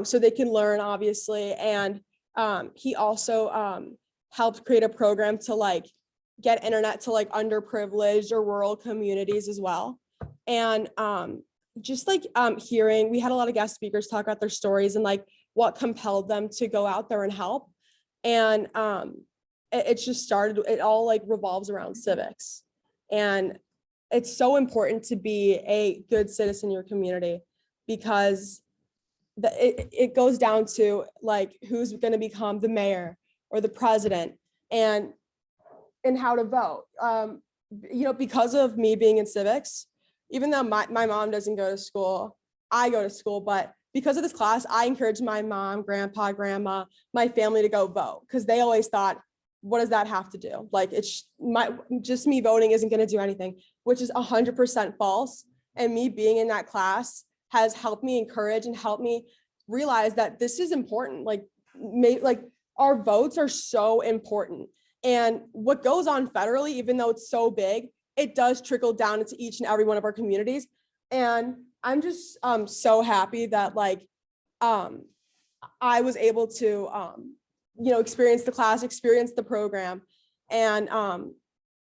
so they can learn, obviously. And he also helped create a program to like get internet to like underprivileged or rural communities as well. And just like hearing, we had a lot of guest speakers talk about their stories and like what compelled them to go out there and help. And it just started, it all like revolves around civics. And it's so important to be a good citizen in your community because it goes down to like who's going to become the mayor or the president and how to vote. You know, because of me being in civics, even though my mom doesn't go to school, I go to school, but because of this class, I encourage my mom, grandpa, grandma, my family to go vote because they always thought, what does that have to do? Like it's just me voting isn't going to do anything, which is 100% false. And me being in that class has helped me encourage and helped me realize that this is important. Like our votes are so important. And what goes on federally, even though it's so big, it does trickle down into each and every one of our communities. And I'm just so happy that like I was able to you know, experience the class, experience the program. And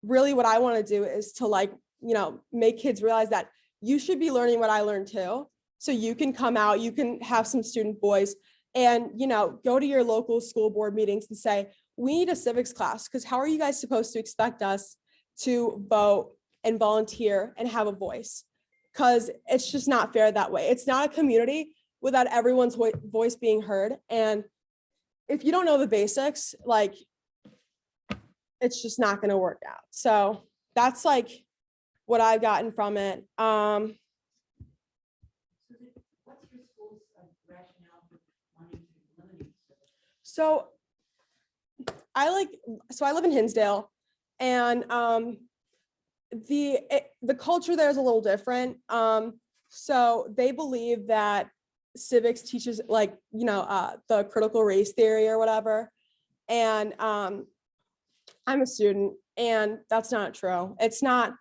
really what I want to do is to like, you know, make kids realize that you should be learning what I learned too. So you can come out, you can have some student voice and, you know, go to your local school board meetings and say, we need a civics class because how are you guys supposed to expect us to vote and volunteer and have a voice? Because it's just not fair that way. It's not a community without everyone's voice being heard. And if you don't know the basics, like it's just not going to work out. So that's like what I've gotten from it. What's your school's rationale for wanting to eliminate civics? So I live in Hinsdale and the culture there is a little different. So they believe that civics teaches like, you know, the critical race theory or whatever. And I'm a student and that's not true. It's not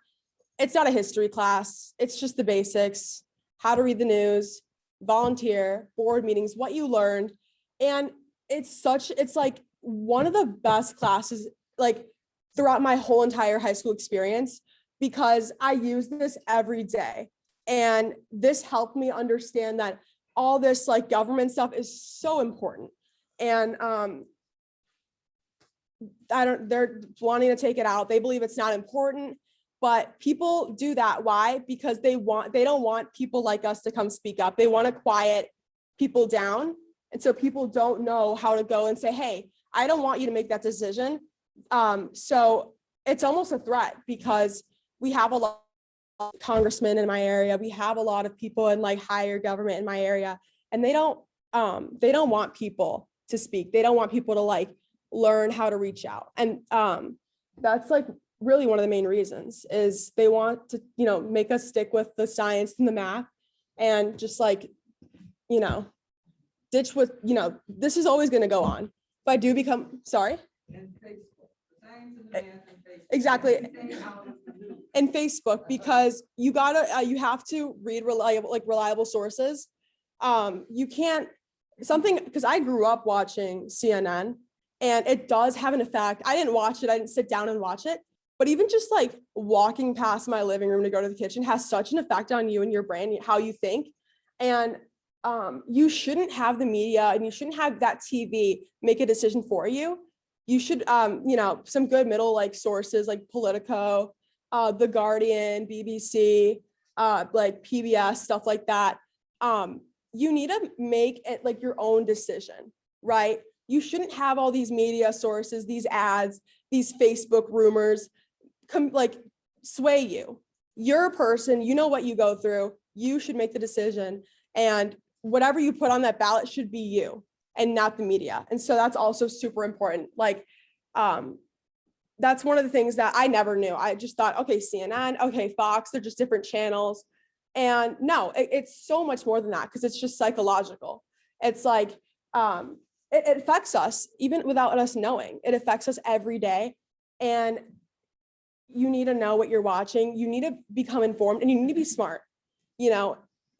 a history class. It's just the basics, how to read the news, volunteer, board meetings, what you learned. And it's like one of the best classes like throughout my whole entire high school experience because I use this every day. And this helped me understand that all this like government stuff is so important. And they're wanting to take it out. They believe it's not important, but people do that. Why? Because they don't want people like us to come speak up. They want to quiet people down. And so people don't know how to go and say, hey, I don't want you to make that decision. So it's almost a threat, because we have a lot of congressmen in my area. We have a lot of people in like higher government in my area, and they don't want people to speak. They don't want people to like learn how to reach out. And that's like really one of the main reasons, is they want to, make us stick with the science and the math, and just like, ditch with, this is always going to go on. If I do become, sorry. Exactly. And Facebook, because you have to read reliable sources. You can't, because I grew up watching CNN, and it does have an effect. I didn't watch it. I didn't sit down and watch it. But even just like walking past my living room to go to the kitchen has such an effect on you and your brain, how you think. And you shouldn't have the media, and you shouldn't have that TV make a decision for you. You should, some good middle like sources like Politico, The Guardian, BBC, like PBS, stuff like that. You need to make it like your own decision, right? You shouldn't have all these media sources, these ads, these Facebook rumors sway you. You're a person, you know what you go through. You should make the decision, and whatever you put on that ballot should be you and not the media. And so that's also super important. Like, that's one of the things that I never knew. I just thought, okay, CNN, okay, Fox, they're just different channels. And no, it's so much more than that, because it's just psychological. It's like, it affects us even without us knowing. It affects us every day. And you need to know what you're watching. You need to become informed, and you need to be smart.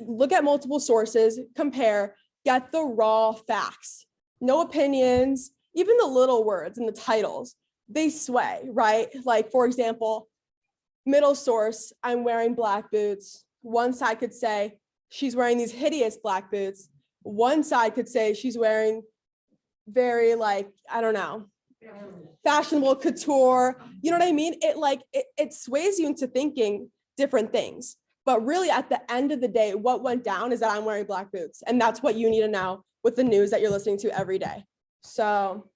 Look at multiple sources, compare, get the raw facts, no opinions, even the little words in the titles, they sway, right? Like, for example, middle source, I'm wearing black boots. One side could say she's wearing these hideous black boots. One side could say she's wearing very fashionable couture. You know what I mean? It sways you into thinking different things. But really, at the end of the day, what went down is that I'm wearing black boots. And that's what you need to know with the news that you're listening to every day. So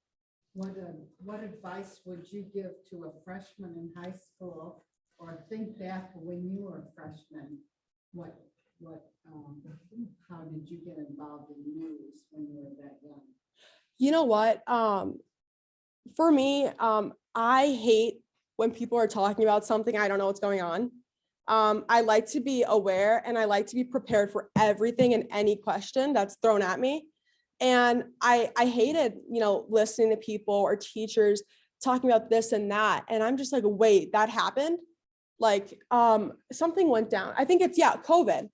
what advice would you give to a freshman in high school, or think back when you were a freshman? How did you get involved in news when you were that young? You know what? For me, I hate when people are talking about something I don't know what's going on. I like to be aware, and I like to be prepared for everything and any question that's thrown at me. And I hated, listening to people or teachers talking about this and that. And I'm just like, wait, that happened? Like, something went down. I think it's, COVID.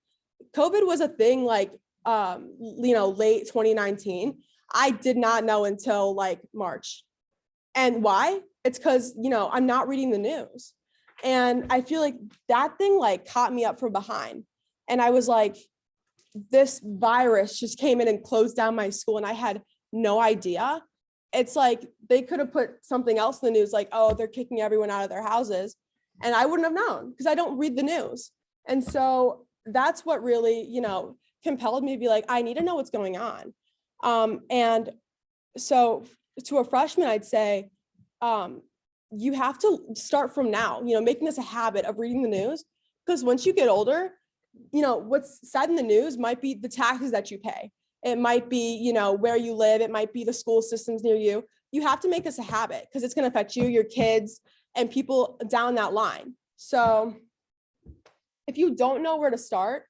COVID was a thing late 2019. I did not know until like March. And why? It's because, I'm not reading the news. And I feel like that thing like caught me up from behind. And I was like, this virus just came in and closed down my school, and I had no idea. It's like they could have put something else in the news, like, oh, they're kicking everyone out of their houses. And I wouldn't have known, because I don't read the news. And so that's what really, compelled me to be like, I need to know what's going on. And so to a freshman, I'd say, you have to start from now, making this a habit of reading the news, because once you get older, what's said in the news might be the taxes that you pay. It might be, where you live. It might be the school systems near you. You have to make this a habit, because it's going to affect you, your kids, and people down that line. So if you don't know where to start,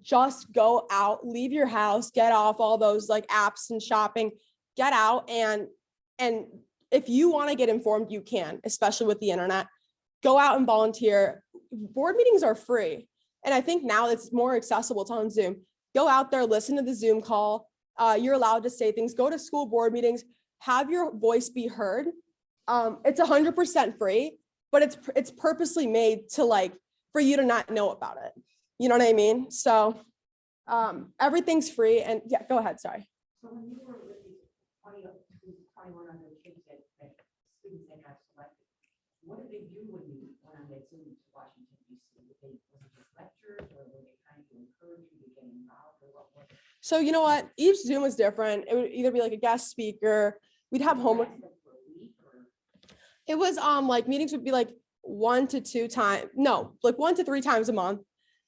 just go out, leave your house, get off all those like apps and shopping, get out. And if you want to get informed, you can, especially with the internet. Go out and volunteer. Board meetings are free. And I think now it's more accessible. It's on Zoom. Go out there, listen to the Zoom call. You're allowed to say things. Go to school board meetings. Have your voice be heard. It's 100% free, but it's purposely made to for you to not know about it. You know what I mean? So everything's free and yeah, go ahead, sorry. So when you were with these 21 other kids that students that got selected, what did they do when you went on that Zoom to Washington DC? Was it just lectures or were they trying to encourage you to get involved or what was it? So you know what, each Zoom was different. It would either be like a guest speaker, we'd have homework. It was like meetings would be like 1 to 2 times, no, like 1 to 3 times a month.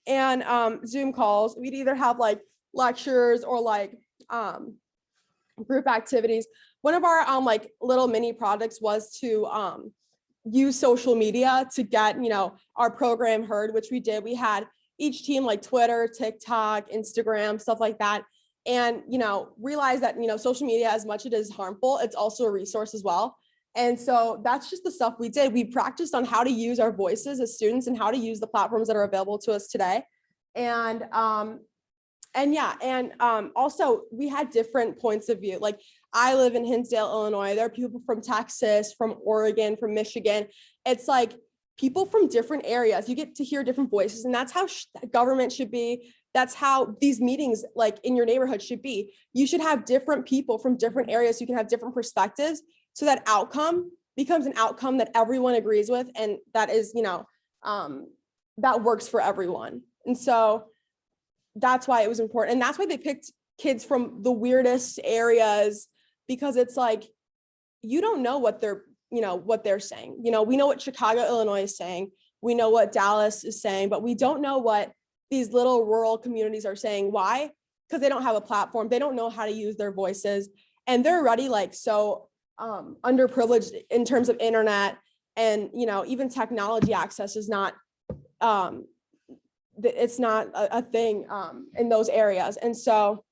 And Zoom calls, we'd either have like lectures or like group activities. One of our like little mini projects was to use social media to get, you know, our program heard, which we did. We had each team like Twitter, TikTok, Instagram, stuff like that. And, you know, realize that, you know, social media, as much as it is harmful, it's also a resource as well. And so that's just the stuff we did. We practiced on how to use our voices as students and how to use the platforms that are available to us today. And yeah, and also we had different points of view. Like I live in Hinsdale, Illinois. There are people from Texas, from Oregon, from Michigan. It's like people from different areas. You get to hear different voices, and that's how government should be. That's how these meetings like in your neighborhood should be. You should have different people from different areas. You can have different perspectives. So that outcome becomes an outcome that everyone agrees with. And that is, you know, that works for everyone. And so that's why it was important. And that's why they picked kids from the weirdest areas, because it's like, you don't know what they're, you know, what they're saying. You know, we know what Chicago, Illinois is saying. We know what Dallas is saying, but we don't know what these little rural communities are saying. Why? Because they don't have a platform. They don't know how to use their voices. And they're already like, so underprivileged in terms of internet and, you know, even technology access is not, it's not a thing in those areas. And so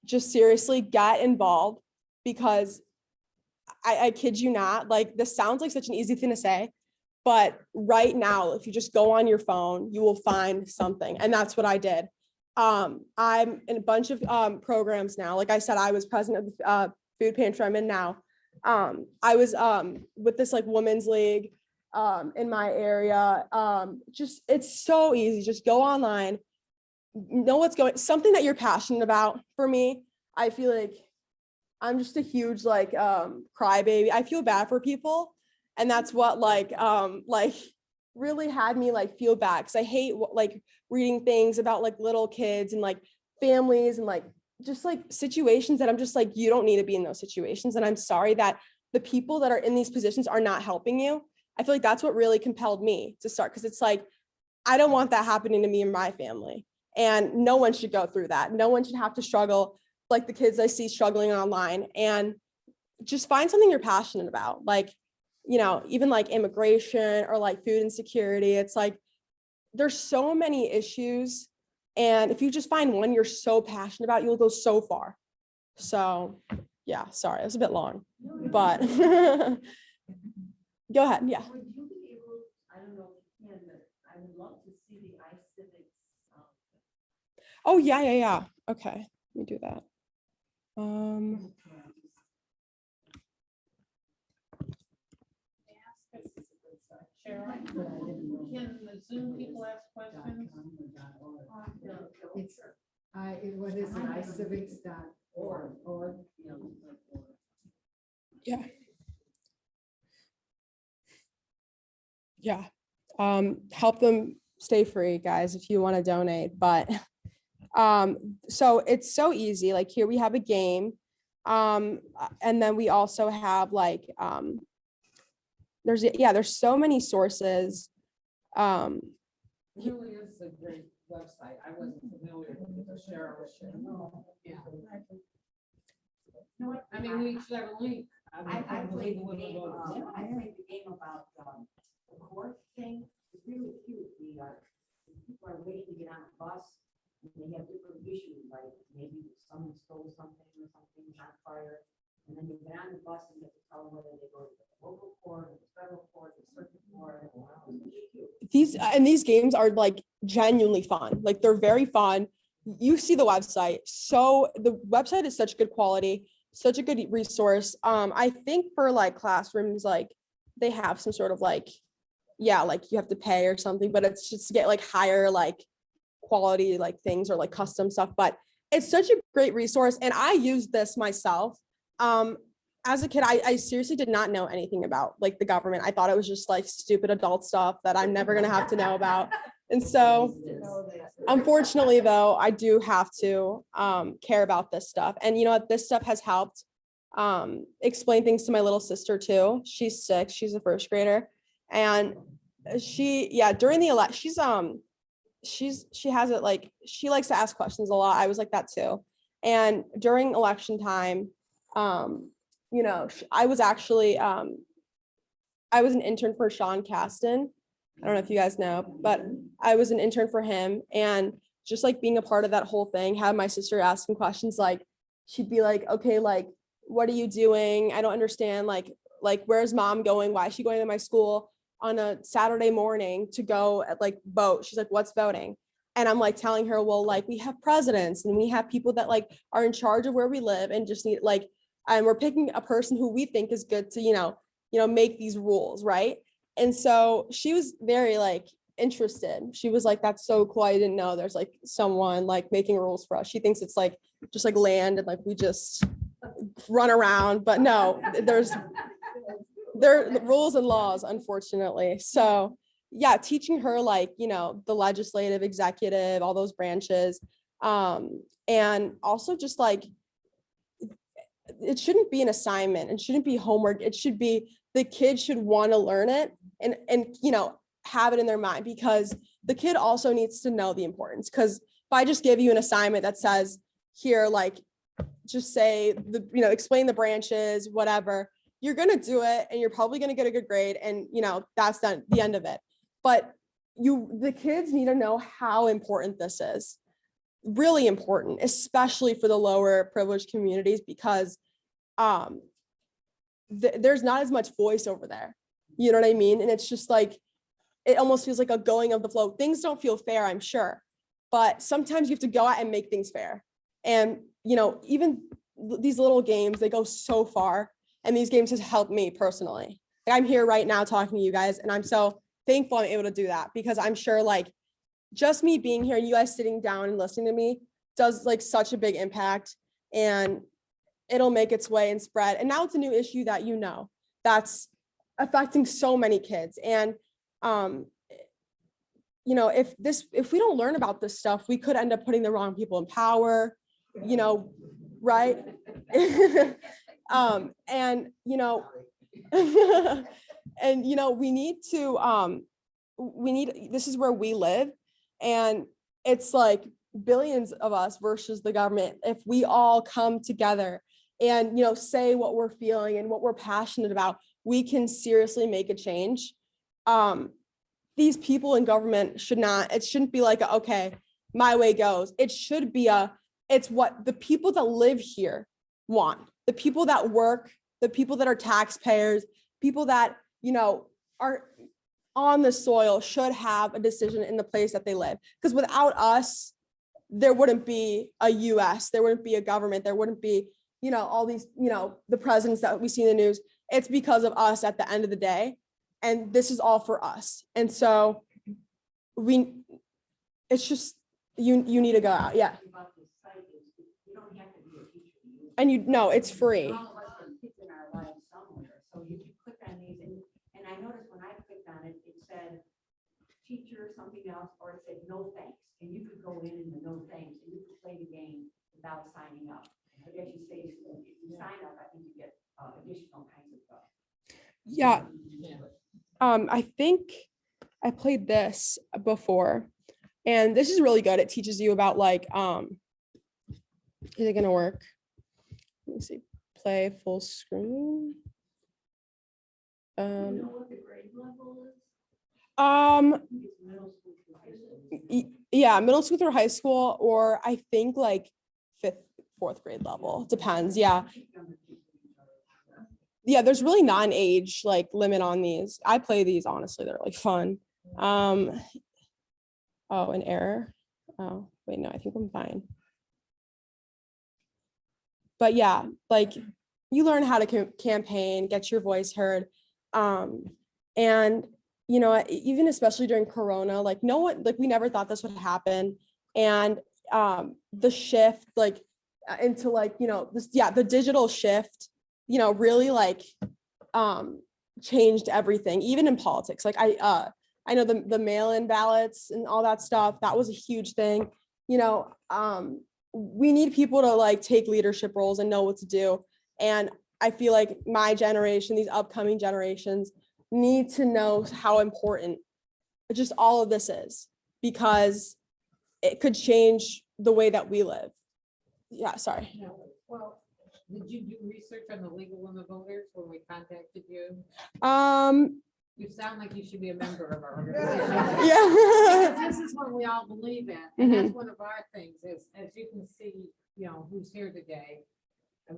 just seriously get involved, because I kid you not, like this sounds like such an easy thing to say, but right now, if you just go on your phone, you will find something. And that's what I did. I'm in a bunch of programs now. Like I said, I was president of the food pantry I'm in now. I was with this like women's league in my area. Just, it's so easy. Just go online, know what's going, something that you're passionate about. For me, I feel like I'm just a huge like crybaby. I feel bad for people. And that's what like really had me like feel bad, because I hate like reading things about like little kids and like families and like just like situations that I'm just like, you don't need to be in those situations. And I'm sorry that the people that are in these positions are not helping you. I feel like that's what really compelled me to start, because it's like, I don't want that happening to me and my family. And no one should go through that. No one should have to struggle like the kids I see struggling online. And just find something you're passionate about. Like, you know, even like immigration or like food insecurity. It's like, there's so many issues. And if you just find one you're so passionate about, you'll go so far. So yeah, sorry, it was a bit long, but go ahead. Yeah. Would you be able, I don't know if you can, but I would love to see the iCivics. Oh yeah. Okay, let me do that. Sharon, can the Zoom people ask questions? It's, what is it, iCivics.org. Yeah. Help them stay free, guys, if you want to donate. But so it's so easy. Like here we have a game. And then we also have like there's so many sources. It really is a great website. I wasn't familiar with it, but Cheryl was sharing. Yeah. I mean, we should have a link. I played the game, the game about the court thing. It's really cute. People are waiting to get on the bus, and they have different issues, like maybe someone stole something or something's on fire. And then you get on the bus and you have to tell them whether they go to the local court, or the federal court, the circuit court. These games are like genuinely fun. Like they're very fun. You see the website. So the website is such good quality, such a good resource. I think for like classrooms, like they have some sort of like, yeah, like you have to pay or something, but it's just to get like higher, like quality like things or like custom stuff, but it's such a great resource. And I used this myself. As a kid, I seriously did not know anything about like the government. I thought it was just like stupid adult stuff that I'm never going to have to know about. And so unfortunately though, I do have to care about this stuff. And you know what, this stuff has helped explain things to my little sister too. She's 6, she's a first grader. And during the election, she has it like, she likes to ask questions a lot. I was like that too. And during election time, you know, I was actually, I was an intern for Sean Caston. I don't know if you guys know, but I was an intern for him. And just like being a part of that whole thing, had my sister asking questions, like, she'd be like, okay, like, what are you doing? I don't understand. Like, where's mom going? Why is she going to my school on a Saturday morning to go like vote? She's like, what's voting? And I'm like telling her, well, like we have presidents and we have people that like are in charge of where we live and just need like, and we're picking a person who we think is good to, you know, make these rules. Right. And so she was very like interested. She was like, that's so cool. I didn't know there's like someone like making rules for us. She thinks it's like, just like land and like, we just run around, but no, there are rules and laws, unfortunately. So yeah, teaching her like, you know, the legislative, executive, all those branches. And also just like, it shouldn't be an assignment. It shouldn't be homework. It should be, the kid should want to learn it and, you know, have it in their mind, because the kid also needs to know the importance. Because if I just give you an assignment that says here, like, just say the, you know, explain the branches, whatever, you're going to do it and you're probably going to get a good grade. And, you know, that's the end of it. But the kids need to know how important this is. Really important, especially for the lower privileged communities, because there's not as much voice over there. You know what I mean? And it's just like, it almost feels like a going of the flow. Things don't feel fair, I'm sure, but sometimes you have to go out and make things fair. And, you know, even these little games, they go so far. And these games have helped me personally. Like, I'm here right now talking to you guys, and I'm so thankful I'm able to do that, because I'm sure like just me being here and you guys sitting down and listening to me does like such a big impact, and it'll make its way and spread. And now it's a new issue that, you know, that's affecting so many kids. And, you know, if we don't learn about this stuff, we could end up putting the wrong people in power, you know, right? And, you know, and, you know, we need to, this is where we live, and it's like billions of us versus the government. If we all come together and, you know, say what we're feeling and what we're passionate about, we can seriously make a change. These people in government it shouldn't be like, okay, my way goes. It should be it's what the people that live here want. The people that work, the people that are taxpayers, people that, you know, are on the soil should have a decision in the place that they live. Because without us, there wouldn't be a US, there wouldn't be a government, there wouldn't be, you know, all these, you know, the presidents that we see in the news. It's because of us at the end of the day. And this is all for us. And so it's just, you need to go out. Yeah. And you know, it's free. All of us are kids in our lives somewhere. So you can click on these and I noticed when I clicked on it, it said teacher, something else, or it said no thanks. And you could go in the no thanks and you could play the game without signing up. I guess you say, if you sign up, I think you get additional kinds of stuff. Yeah. I think I played this before, and this is really good. It teaches you about like, is it gonna work? Let me see, play full screen. Yeah, middle school through high school, or I think like 5th, 4th grade level, depends. Yeah, there's really not an age like limit on these. I play these, honestly, they're like fun. Oh, an error. Oh wait, no, I think I'm fine. But yeah, like you learn how to campaign, get your voice heard. And, you know, even especially during Corona, like no one, like we never thought this would happen. and the shift like into like, you know, this, yeah, the digital shift, you know, really like changed everything, even in politics. Like I know the mail-in ballots and all that stuff, that was a huge thing. You know, we need people to like take leadership roles and know what to do. And I feel like my generation, these upcoming generations need to know how important just all of this is, because it could change the way that we live. Yeah, sorry. Well, did you do research on the League of Women Voters when we contacted you? You sound like you should be a member of our organization. Yeah. Because this is what we all believe in, and that's one of our things is, as you can see, you know, who's here today.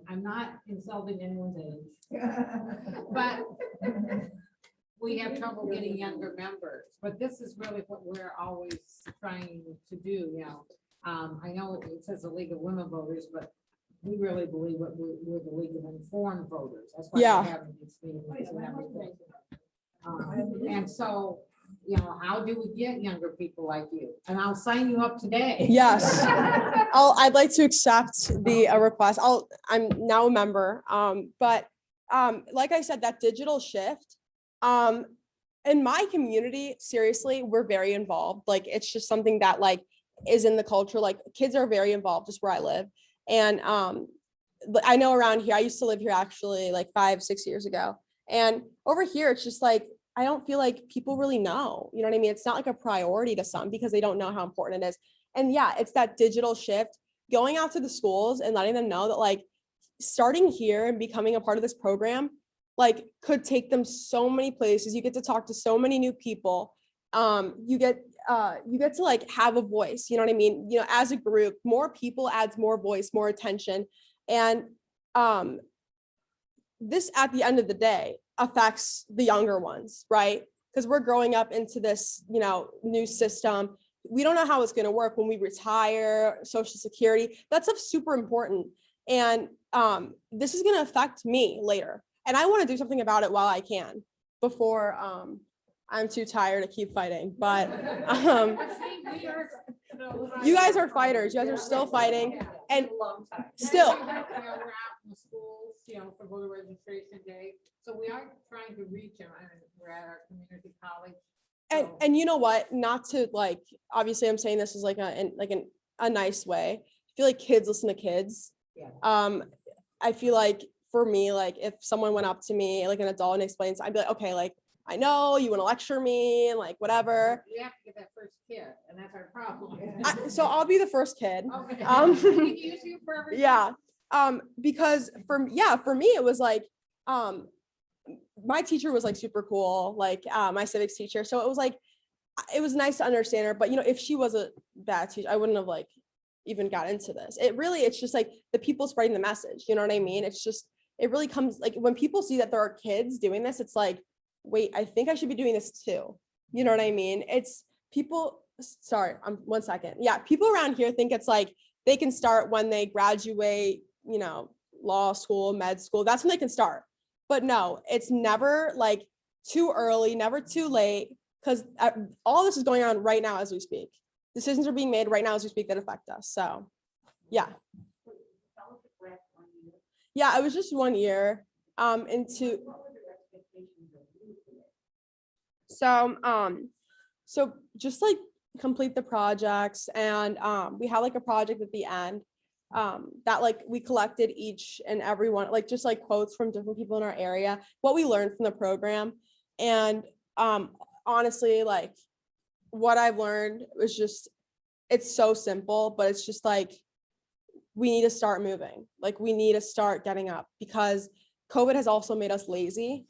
I'm not insulting anyone's age, but we have trouble getting younger members. But this is really what we're always trying to do, you know. I know it says the League of Women Voters, but we really believe that we're the League of Informed Voters. That's why we're having these meetings and everything. And so, you know, how do we get younger people like you? And I'll sign you up today. Yes. I'd like to accept the request. I'm now a member. But like I said, that digital shift, in my community, seriously, we're very involved. Like, it's just something that like is in the culture. Like, kids are very involved just where I live. And I know around here, I used to live here actually like 5-6 years ago. And over here, it's just like, I don't feel like people really know, you know what I mean? It's not like a priority to some because they don't know how important it is. And yeah, it's that digital shift, going out to the schools and letting them know that like starting here and becoming a part of this program, like could take them so many places. You get to talk to so many new people. You get to like have a voice, you know what I mean? You know, as a group, more people adds more voice, more attention. And this at the end of the day affects the younger ones, right? Because we're growing up into this, you know, new system. We don't know how it's going to work when we retire, Social Security. That's super important. And this is going to affect me later. And I want to do something about it while I can before I'm too tired to keep fighting. But you guys are fighters. You guys are still fighting. And still. We're out in the schools, you know, for voter registration day. So we are trying to reach them. And we're at our community college. And you know what? Not to like, obviously I'm saying this is like a nice way. I feel like kids listen to kids. Yeah. I feel like for me, like if someone went up to me, like an adult, and explains, I'd be like, okay, like I know you want to lecture me and like whatever. We have to get that first kid, and that's our problem. So I'll be the first kid. Okay. We can use you for everything. Yeah. Because for me, it was like, my teacher was like super cool, like my civics teacher. So it was like, it was nice to understand her, but you know, if she was a bad teacher, I wouldn't have like even got into this. It's just like the people spreading the message, you know what I mean? It's just, it really comes like when people see that there are kids doing this, it's like, wait, I think I should be doing this too. You know what I mean? It's people, sorry, 1 second. Yeah. People around here think it's like, they can start when they graduate, you know, law school, med school, that's when they can start. But no, it's never like too early, never too late, because all this is going on right now as we speak. Decisions are being made right now as we speak that affect us. So, yeah. Yeah, it was just 1 year into. So just like complete the projects, and we had like a project at the end that like we collected each and every one, like just like quotes from different people in our area, what we learned from the program. And honestly, like what I've learned was just, it's so simple, but it's just like, we need to start moving. Like we need to start getting up, because COVID has also made us lazy.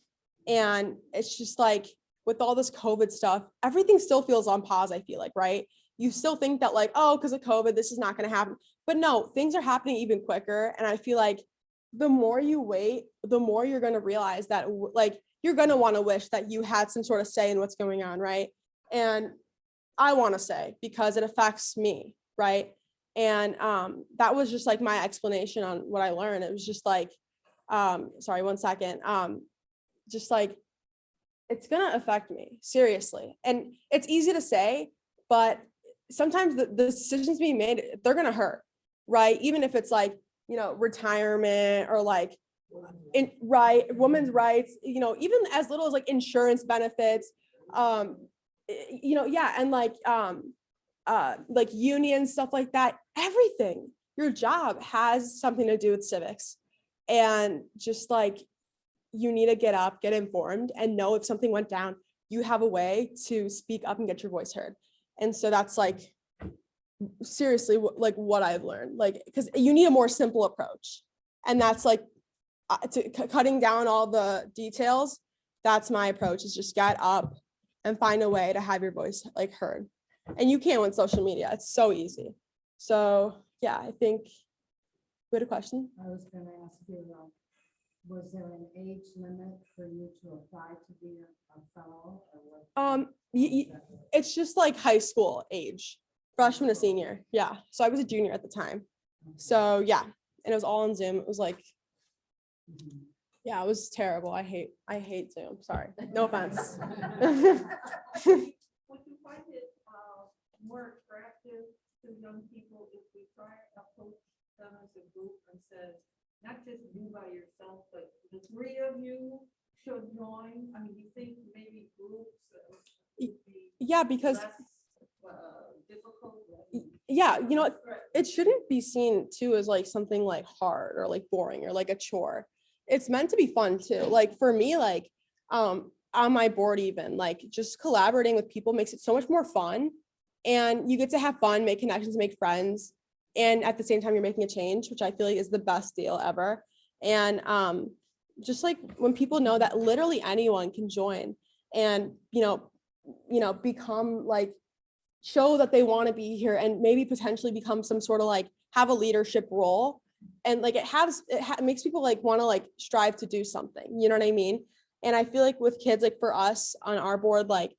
And it's just like, with all this COVID stuff, everything still feels on pause, I feel like, right? You still think that like, oh, because of COVID, this is not going to happen. But no, things are happening even quicker. And I feel like the more you wait, the more you're going to realize that like, you're going to want to wish that you had some sort of say in what's going on, right? And I want to say, because it affects me, right? And that was just like my explanation on what I learned. It was just like, sorry, 1 second. Just like, it's going to affect me seriously. And it's easy to say, but sometimes the decisions being made, they're gonna hurt, right? Even if it's like, you know, retirement or like women's rights, you know, even as little as like insurance benefits, you know, yeah, and like union stuff like that, everything. Your job has something to do with civics. And just like, you need to get up, get informed, and know if something went down, you have a way to speak up and get your voice heard. And so that's like, seriously, like what I've learned, like, because you need a more simple approach. And that's like, cutting down all the details. That's my approach, is just get up and find a way to have your voice like heard. And you can with social media. It's so easy. So yeah, I think we had a question. I was gonna ask you, was there an age limit for you to apply to be a fellow? Or what? It's just like high school age, freshman to senior. Yeah. So I was a junior at the time. So yeah, and it was all on Zoom. It was like, yeah, it was terrible. I hate Zoom. Sorry. No offense. Would you find it more attractive to young people if we try to approach them as a group and said, not just you by yourself, but the three of you should join? I mean, you think maybe groups would be Yeah, because less difficult? yeah, you know, it shouldn't be seen too as like something like hard or like boring or like a chore. It's meant to be fun too. Like for me, like on my board, even like just collaborating with people makes it so much more fun, and you get to have fun, make connections, make friends, and at the same time you're making a change, which I feel like is the best deal ever. And just like when people know that literally anyone can join and you know become like, show that they want to be here and maybe potentially become some sort of like have a leadership role, and like it makes people like want to like strive to do something, you know what I mean? And I feel like with kids, like for us on our board, like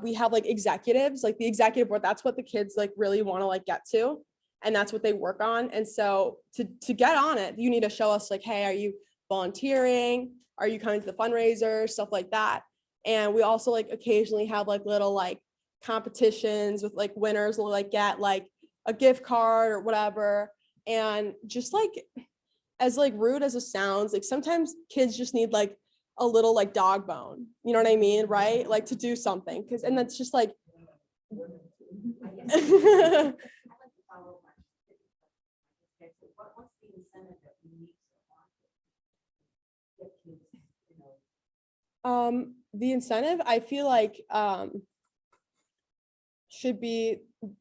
we have like executives, like the executive board, that's what the kids like really want to like get to, and that's what they work on. And so to get on it, you need to show us like, hey, are you volunteering, are you coming to the fundraiser, stuff like that. And we also like occasionally have like little like competitions with like winners will like get like a gift card or whatever. And just like, as like rude as it sounds, like sometimes kids just need like a little like dog bone, you know what I mean, right? Like to do something, because and that's just like What's the incentive that we need to get kids, you know? The incentive I feel like should be,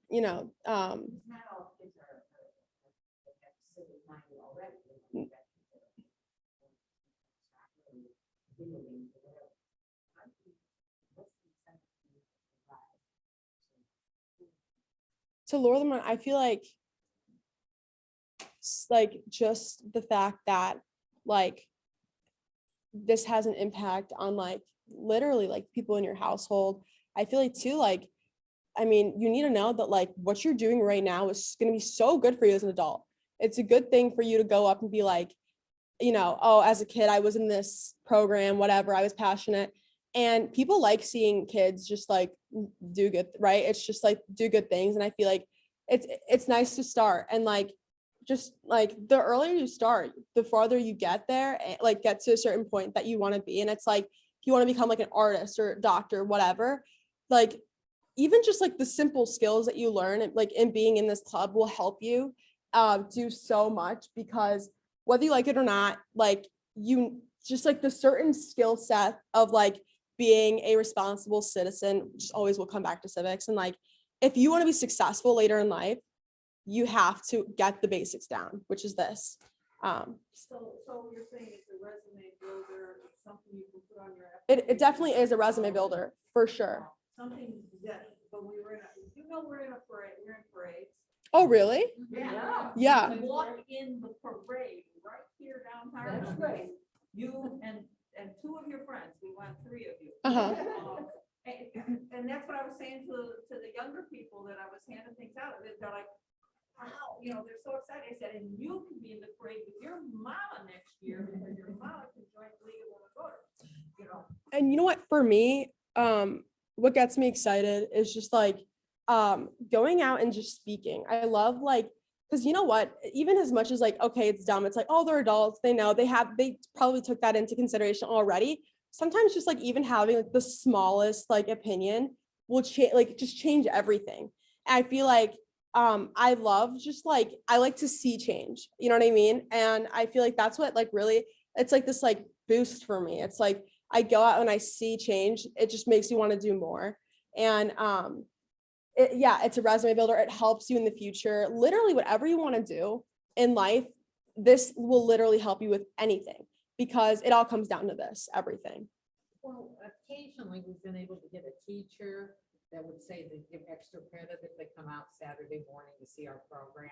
you know, Not all kids are have civic minded already. to lure them on. I feel like just the fact that like this has an impact on like literally like people in your household. I feel like too, like, I mean, you need to know that like what you're doing right now is going to be so good for you as an adult. It's a good thing for you to go up and be like, you know, oh, as a kid, I was in this program, whatever, I was passionate. And people like seeing kids just like do good, right? It's just like do good things. And I feel like it's nice to start. And like, just like the earlier you start, the farther you get there, like get to a certain point that you want to be. And it's like, if you want to become like an artist or doctor, whatever, like even just like the simple skills that you learn like in being in this club will help you do so much, because whether you like it or not, like you just like the certain skill set of like being a responsible citizen just always will come back to civics. And like, if you want to be successful later in life, you have to get the basics down, which is this. So you're saying it's a resume builder, it's something you can put on your. It definitely is a resume builder for sure. Something that, but we were in, we're in a parade, we're in parades. Oh, really? Yeah. Yeah. We walk in the parade right here downtown. That's right. You and two of your friends, we want three of you. Uh-huh. And that's what I was saying to the younger people that I was handing things out. They're like, wow, you know, they're so excited. I said, and you can be in the parade with your mama next year, because your mama can join the League of Women Voters, you know. And you know what, for me, what gets me excited is just like going out and just speaking. I love like, because you know what, even as much as like, okay, it's dumb, it's like, oh, they're adults, they know, they probably took that into consideration already. Sometimes just like even having like the smallest like opinion will change, like just change everything. And I feel like I love just like, I like to see change, you know what I mean? And I feel like that's what like really, it's like this like boost for me. It's like I go out and I see change, it just makes me want to do more. And it's a resume builder. It helps you in the future. Literally, whatever you want to do in life, this will literally help you with anything because it all comes down to this, everything. Well, occasionally we've been able to get a teacher that would say they give extra credit if they come out Saturday morning to see our program.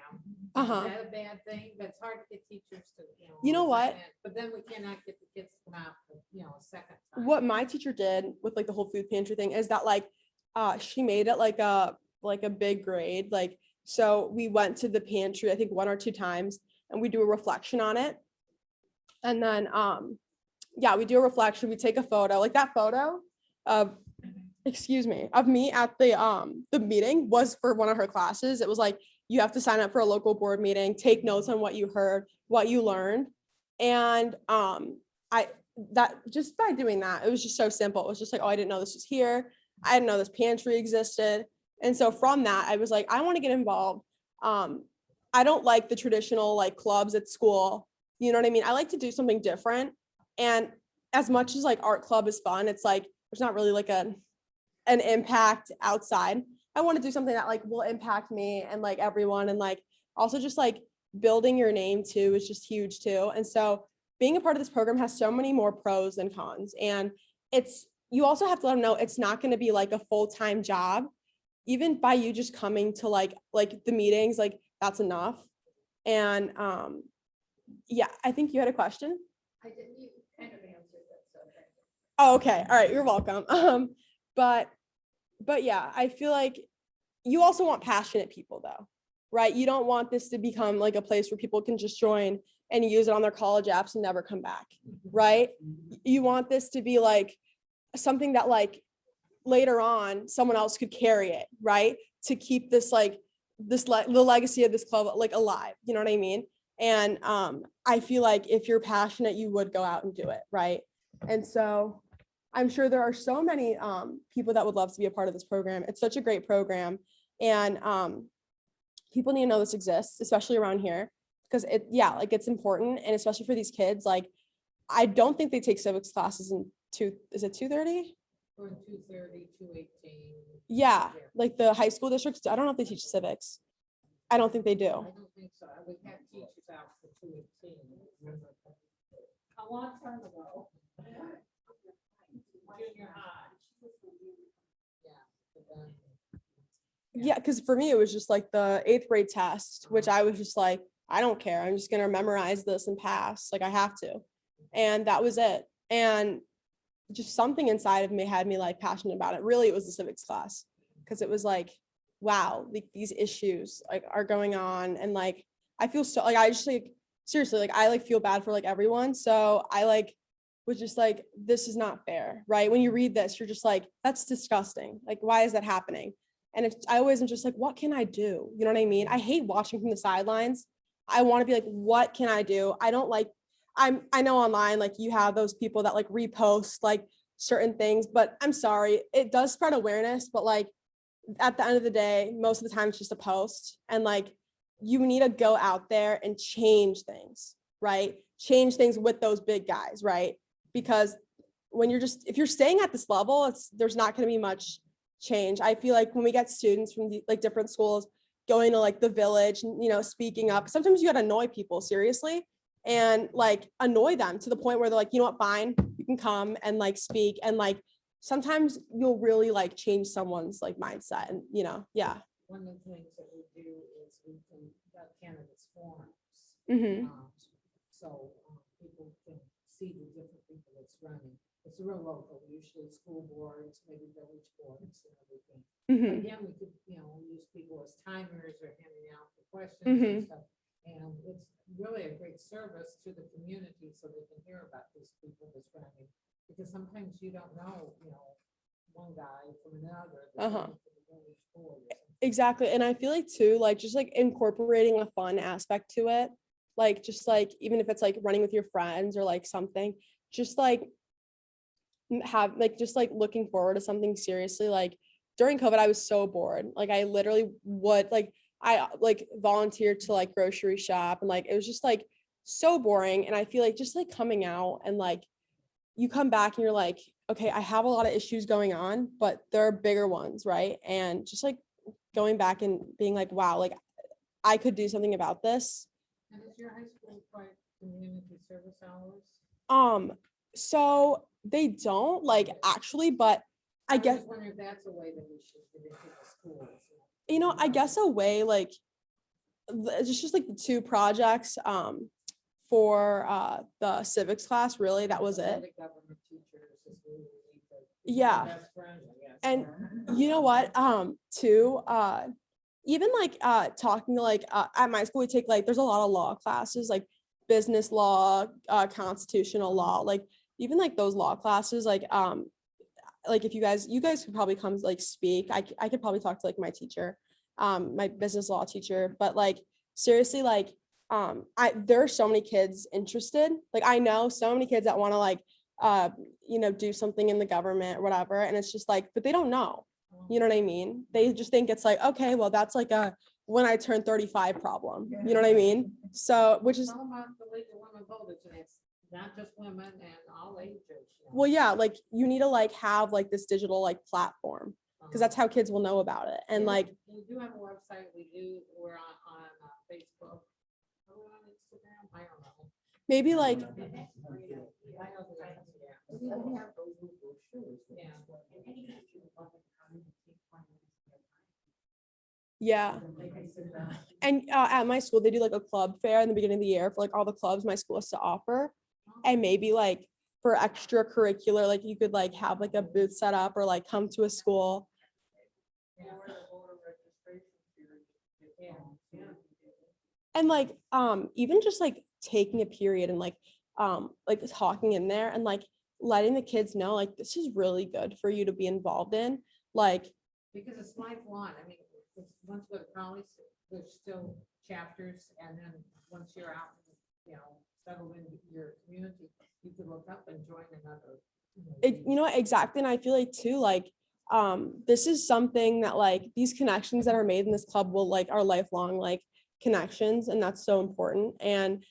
Uh-huh. Is that a bad thing? But it's hard to get teachers to, You know what? But then we cannot get the kids to come out, a second time. What my teacher did with like the whole food pantry thing is that like she made it like a big grade. Like, so we went to the pantry, I think 1 or 2 times, and we do a reflection on it. And then, we do a reflection, we take a photo, like that photo of, of me at the meeting was for one of her classes. It was like, you have to sign up for a local board meeting, take notes on what you heard, what you learned. And that just by doing that, it was just so simple. It was just like, oh, I didn't know this was here. I didn't know this pantry existed. And so from that, I was like, I want to get involved. I don't like the traditional like clubs at school. You know what I mean? I like to do something different. And as much as like art club is fun, it's like, there's not really like an impact outside. I want to do something that like will impact me and like everyone. And like, also just like building your name too is just huge too. And so being a part of this program has so many more pros than cons. And you also have to let them know it's not going to be like a full-time job. Even by you just coming to like the meetings, like that's enough. And I think you had a question. I didn't, you kind of answered that, so thank you. Oh, okay. All right. You're welcome. But yeah, I feel like you also want passionate people though, right? You don't want this to become like a place where people can just join and use it on their college apps and never come back, right? You want this to be like something that like later on someone else could carry it, right? To keep this like the legacy of this club like alive, you know what I mean? And I feel like if you're passionate, you would go out and do it, right? And so I'm sure there are so many people that would love to be a part of this program. It's such a great program. And people need to know this exists, especially around here, because it's important. And especially for these kids, like, I don't think they take civics classes is it 2:30? Or 2:30, 2:18. Yeah, like the high school districts. I don't know if they teach civics. I don't think they do. I don't think so. We had teachers out for 2:18. A long time ago. Junior high. Yeah, because for me, it was just like the 8th grade test, which I was just like, I don't care. I'm just going to memorize this and pass. Like I have to. And that was it. And just something inside of me had me like passionate about it. Really, it was the civics class, because it was like, wow, like these issues like are going on. And like, I feel so like, I just like, seriously, like I like feel bad for like everyone. So I like was just like, this is not fair, right? When you read this, you're just like, that's disgusting. Like, why is that happening? And I always am just like, what can I do? You know what I mean? I hate watching from the sidelines. I want to be like, what can I do? I don't like, I know online, like you have those people that like repost like certain things, but I'm sorry, it does spread awareness, but like at the end of the day, most of the time it's just a post. And like, you need to go out there and change things, right? Change things with those big guys, right? Because when if you're staying at this level, there's not going to be much change. I feel like when we get students from like different schools going to like the village, speaking up, sometimes you got to annoy people seriously and like annoy them to the point where they're like, you know what, fine, you can come and like speak. And like, sometimes you'll really like change someone's like mindset and, yeah. One of the things that we do is we can candidates forums. Mm-hmm. So people can see the different people that's running. It's real local, usually school boards, maybe village boards and everything. Mm-hmm. Again, we could, use people as timers or handing out the questions Mm-hmm. and stuff. And it's really a great service to the community so they can hear about these people that's running. Because sometimes you don't know, one guy from another. Uh-huh. from the village board or something. Exactly. And I feel like too, like just like incorporating a fun aspect to it. Like just like even if it's like running with your friends or like something, just like have like just like looking forward to something seriously. Like during COVID, I was so bored. Like I literally would like I like volunteered to like grocery shop and like it was just like so boring. And I feel like just like coming out and like you come back and you're like, okay, I have a lot of issues going on, but there are bigger ones, right? And just like going back and being like, wow, like I could do something about this. And is your high school quite community service hours? So they don't like actually, but I was guess, just wondering if that's a way that we should get into the schools. you know, I guess a way like it's just like the two projects for the civics class, really, that was it. The government teachers is really Yeah. best friends, I guess. And you know what, too, even like talking to like at my school we take like there's a lot of law classes like business law, constitutional law, like even like those law classes like if you guys could probably come like speak. I could probably talk to like my teacher, my business law teacher, but like seriously like there are so many kids interested. Like I know so many kids that want to like you know do something in the government or whatever, and it's just like but they don't know. You know what I mean? They just think it's like, okay, well, that's like a when I turn 35 problem. You know what I mean? So, which is Tell them about the League of Women Voters, and it's not just women and all ages. You know. well, yeah, like you need to like have like this digital like platform because that's how kids will know about it. And like We do have a website. We're on Facebook. Are we on Instagram? I don't know. maybe like I know that, yeah. We don't have those little brochures. Yeah. yeah. And at my school they do like a club fair in the beginning of the year for like all the clubs my school has to offer, and maybe like for extracurricular like you could like have like a booth set up or like come to a school. And like even just like taking a period and like talking in there and like letting the kids know like this is really good for you to be involved in, like Because it's lifelong. I mean, once you go to college, there's still chapters, and then once you're out, you know, settled in your community, you could look up and join another. you know what, exactly. And I feel like too like this is something that like these connections that are made in this club will like are lifelong like connections, and that's so important. And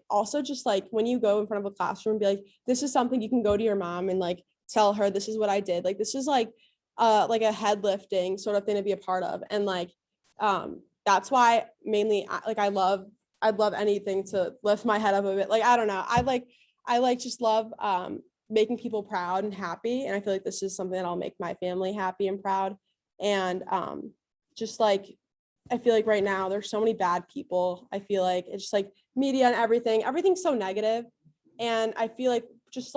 also just like when you go in front of a classroom and be like this is something you can go to your mom and like tell her this is what I did, like this is like a head lifting sort of thing to be a part of. And like that's why mainly like I'd love anything to lift my head up a bit. Like I don't know, I like just love making people proud and happy, and I feel like this is something that'll make my family happy and proud. And just like I feel like right now there's so many bad people. I feel like it's just like media and everything's so negative, and I feel like just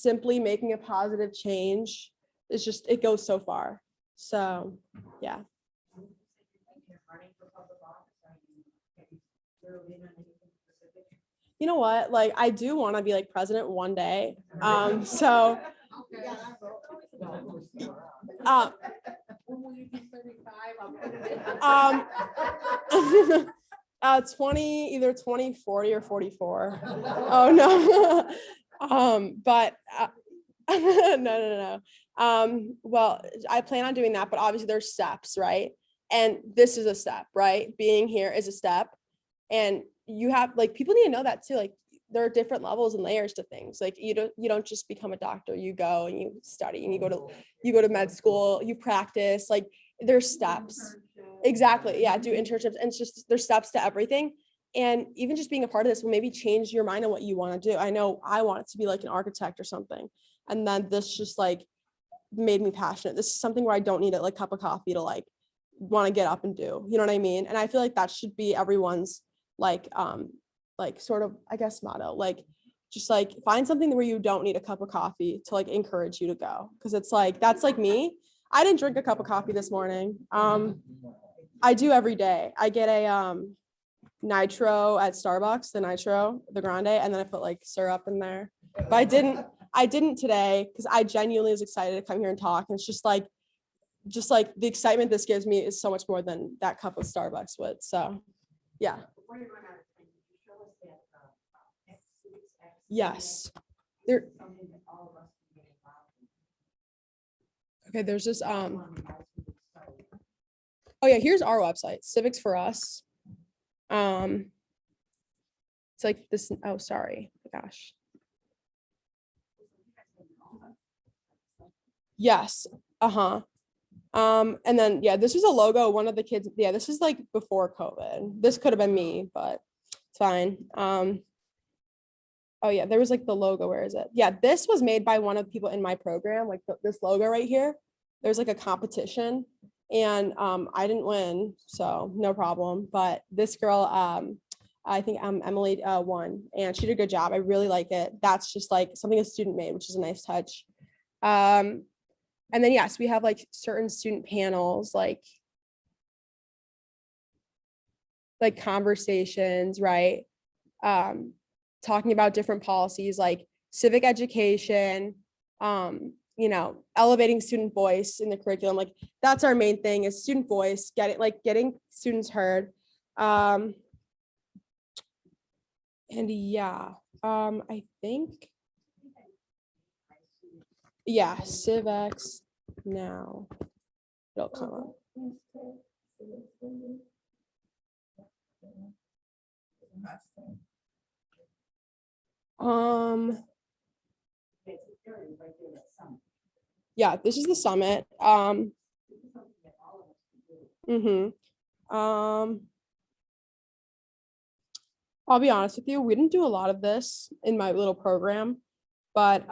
simply making a positive change is just it goes so far. So yeah. You know what, like I do want to be like president one day, so When will you be 35? I'll put it in. 20 either 2040 or 44. Oh no. But no. Well, I plan on doing that, but obviously there's steps, right? And this is a step, right? Being here is a step. And you have like people need to know that too. Like there are different levels and layers to things. Like you don't just become a doctor. You go and you study and you go to med school, you practice, like there's steps. Exactly. Yeah, do internships, and it's just there's steps to everything. And even just being a part of this will maybe change your mind on what you want to do. I know I want it to be like an architect or something. And then this just like made me passionate. This is something where I don't need a like cup of coffee to like want to get up and do. You know what I mean? And I feel like that should be everyone's like sort of, I guess, motto. Like just like find something where you don't need a cup of coffee to like encourage you to go. Cause it's like that's like me. I didn't drink a cup of coffee this morning. I do every day. I get a nitro at Starbucks, the nitro, the grande, and then I put like syrup in there. But I didn't I didn't today because I genuinely was excited to come here and talk. And it's just like the excitement this gives me is so much more than that cup of Starbucks would. So, yeah. Before you run out of time, could you show us that, Yes. There. something that all of us can get involved in? Okay. There's this, oh yeah, here's our website, Civics for Us. It's like this, oh, sorry, gosh. Yes, uh-huh. And then, yeah, this was a logo, one of the kids, yeah, this is like before COVID. This could have been me, but it's fine. Oh yeah, there was like the logo, where is it? Yeah, this was made by one of the people in my program, like this logo right here. There's like a competition and I didn't win, so no problem. But this girl, I think Emily won and she did a good job. I really like it. That's just like something a student made, which is a nice touch. And then, yes, we have like certain student panels, like conversations, right? Talking about different policies like civic education, you know, elevating student voice in the curriculum. Like that's our main thing is student voice, getting students heard. And yeah, I think, yeah, Civex now. It'll come up. Yeah, this is the summit. I'll be honest with you, we didn't do a lot of this in my little program, but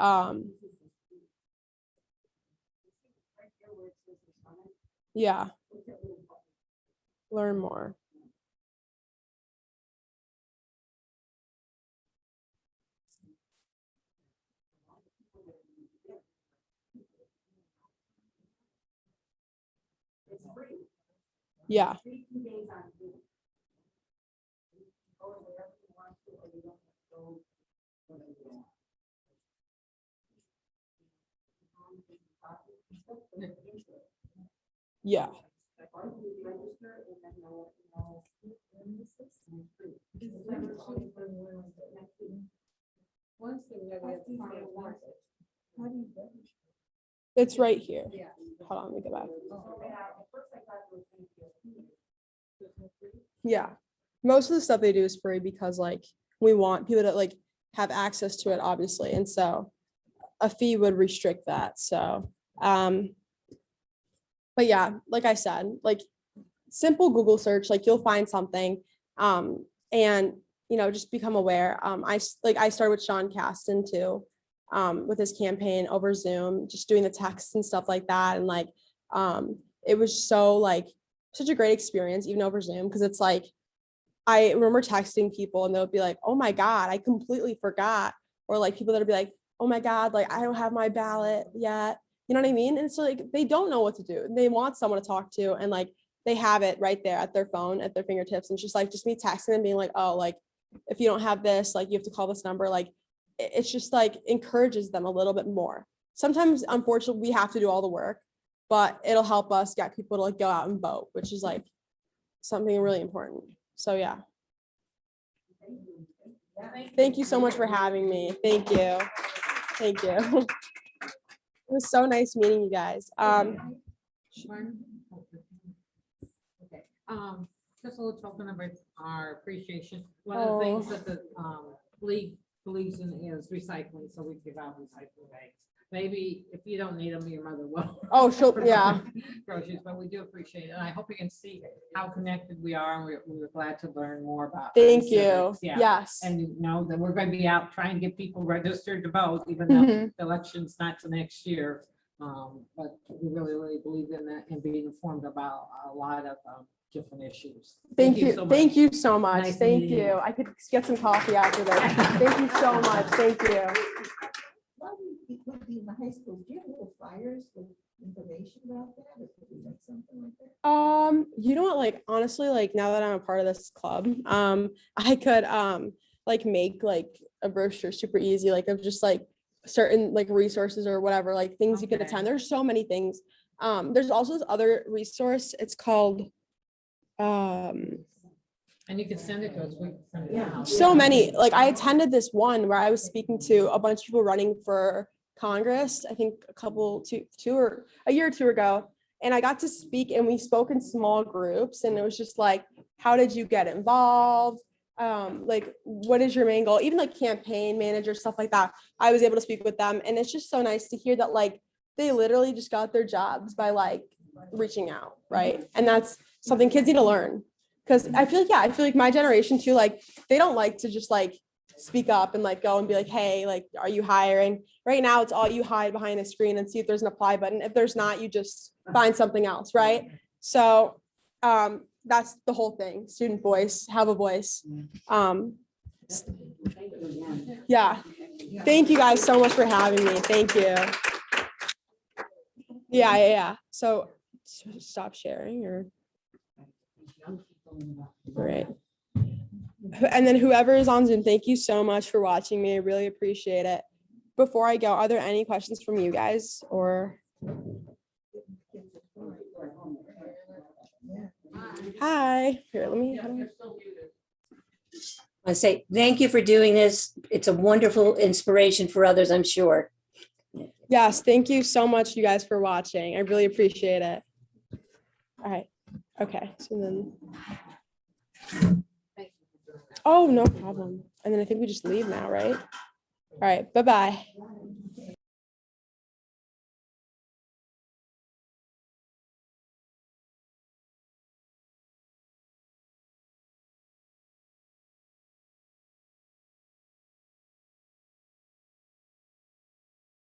yeah, learn more. Yeah. Yeah. It's right here. Hold on, let me go back. Yeah. Most of the stuff they do is free because like we want people to like have access to it, obviously. And so a fee would restrict that. So, but yeah, like I said, like simple Google search, like you'll find something, and you know, just become aware. I started with Sean Caston too, with his campaign over Zoom, just doing the texts and stuff like that. And like, it was so like such a great experience, even over Zoom, because it's like, I remember texting people and they'll be like, oh my God, I completely forgot. Or like people that'll be like, oh my God, like I don't have my ballot yet. You know what I mean? And so like they don't know what to do. They want someone to talk to and like they have it right there at their phone, at their fingertips. And it's just like just me texting and being like, oh, like if you don't have this, like you have to call this number. Like it's just like encourages them a little bit more. Sometimes, unfortunately, we have to do all the work, but it'll help us get people to like go out and vote, which is like something really important. So yeah. Thank you so much for having me. Thank you. Thank you. It was so nice meeting you guys. Okay. Just a little token of our appreciation. One of the things that the league believes in is recycling, so we give out recycling bags. Maybe if you don't need them, your mother will. Oh, she'll, yeah. Groceries, but we do appreciate it. And I hope you can see how connected we are. And we're glad to learn more about. Thank you. Civics. Yeah. Yes. And you know that we're going to be out trying to get people registered to vote, even though the election's not to next year. But we really, really believe in that and being informed about a lot of different issues. Thank you. So much. Thank you so much. Nice Thank meeting you. you. I could get some coffee after this. Thank you so much. Thank you. Would be in the high school, do you have little flyers with information about that, or could we make something like that? You know what, like honestly, like now that I'm a part of this club, I could like make like a brochure super easy, like of just like certain like resources or whatever, like things you can attend. There's so many things. There's also this other resource. It's called, And you can send it to us. We can send it out. so many, like I attended this one where I was speaking to a bunch of people running for Congress, I think two or a year or two ago. And I got to speak and we spoke in small groups and it was just like, how did you get involved? Like, what is your main goal? Even like campaign manager, stuff like that. I was able to speak with them. And it's just so nice to hear that like, they literally just got their jobs by like reaching out, right? And that's something kids need to learn. Cause I feel like my generation too, like, they don't like to just like speak up and like go and be like, hey, like, are you hiring? Right now, it's all you hide behind a screen and see if there's an apply button. If there's not, you just find something else, right? So that's the whole thing. Student voice, have a voice. Yeah. Thank you guys so much for having me. Thank you. Yeah. So stop sharing or. Right. And then whoever is on Zoom, thank you so much for watching me. I really appreciate it. Before I go, are there any questions from you guys or? Hi, here, let me. I say, thank you for doing this. It's a wonderful inspiration for others, I'm sure. Yes, thank you so much, you guys, for watching. I really appreciate it. All right. Okay, so then. Oh, no problem. And then I think we just leave now, right? All right, bye-bye.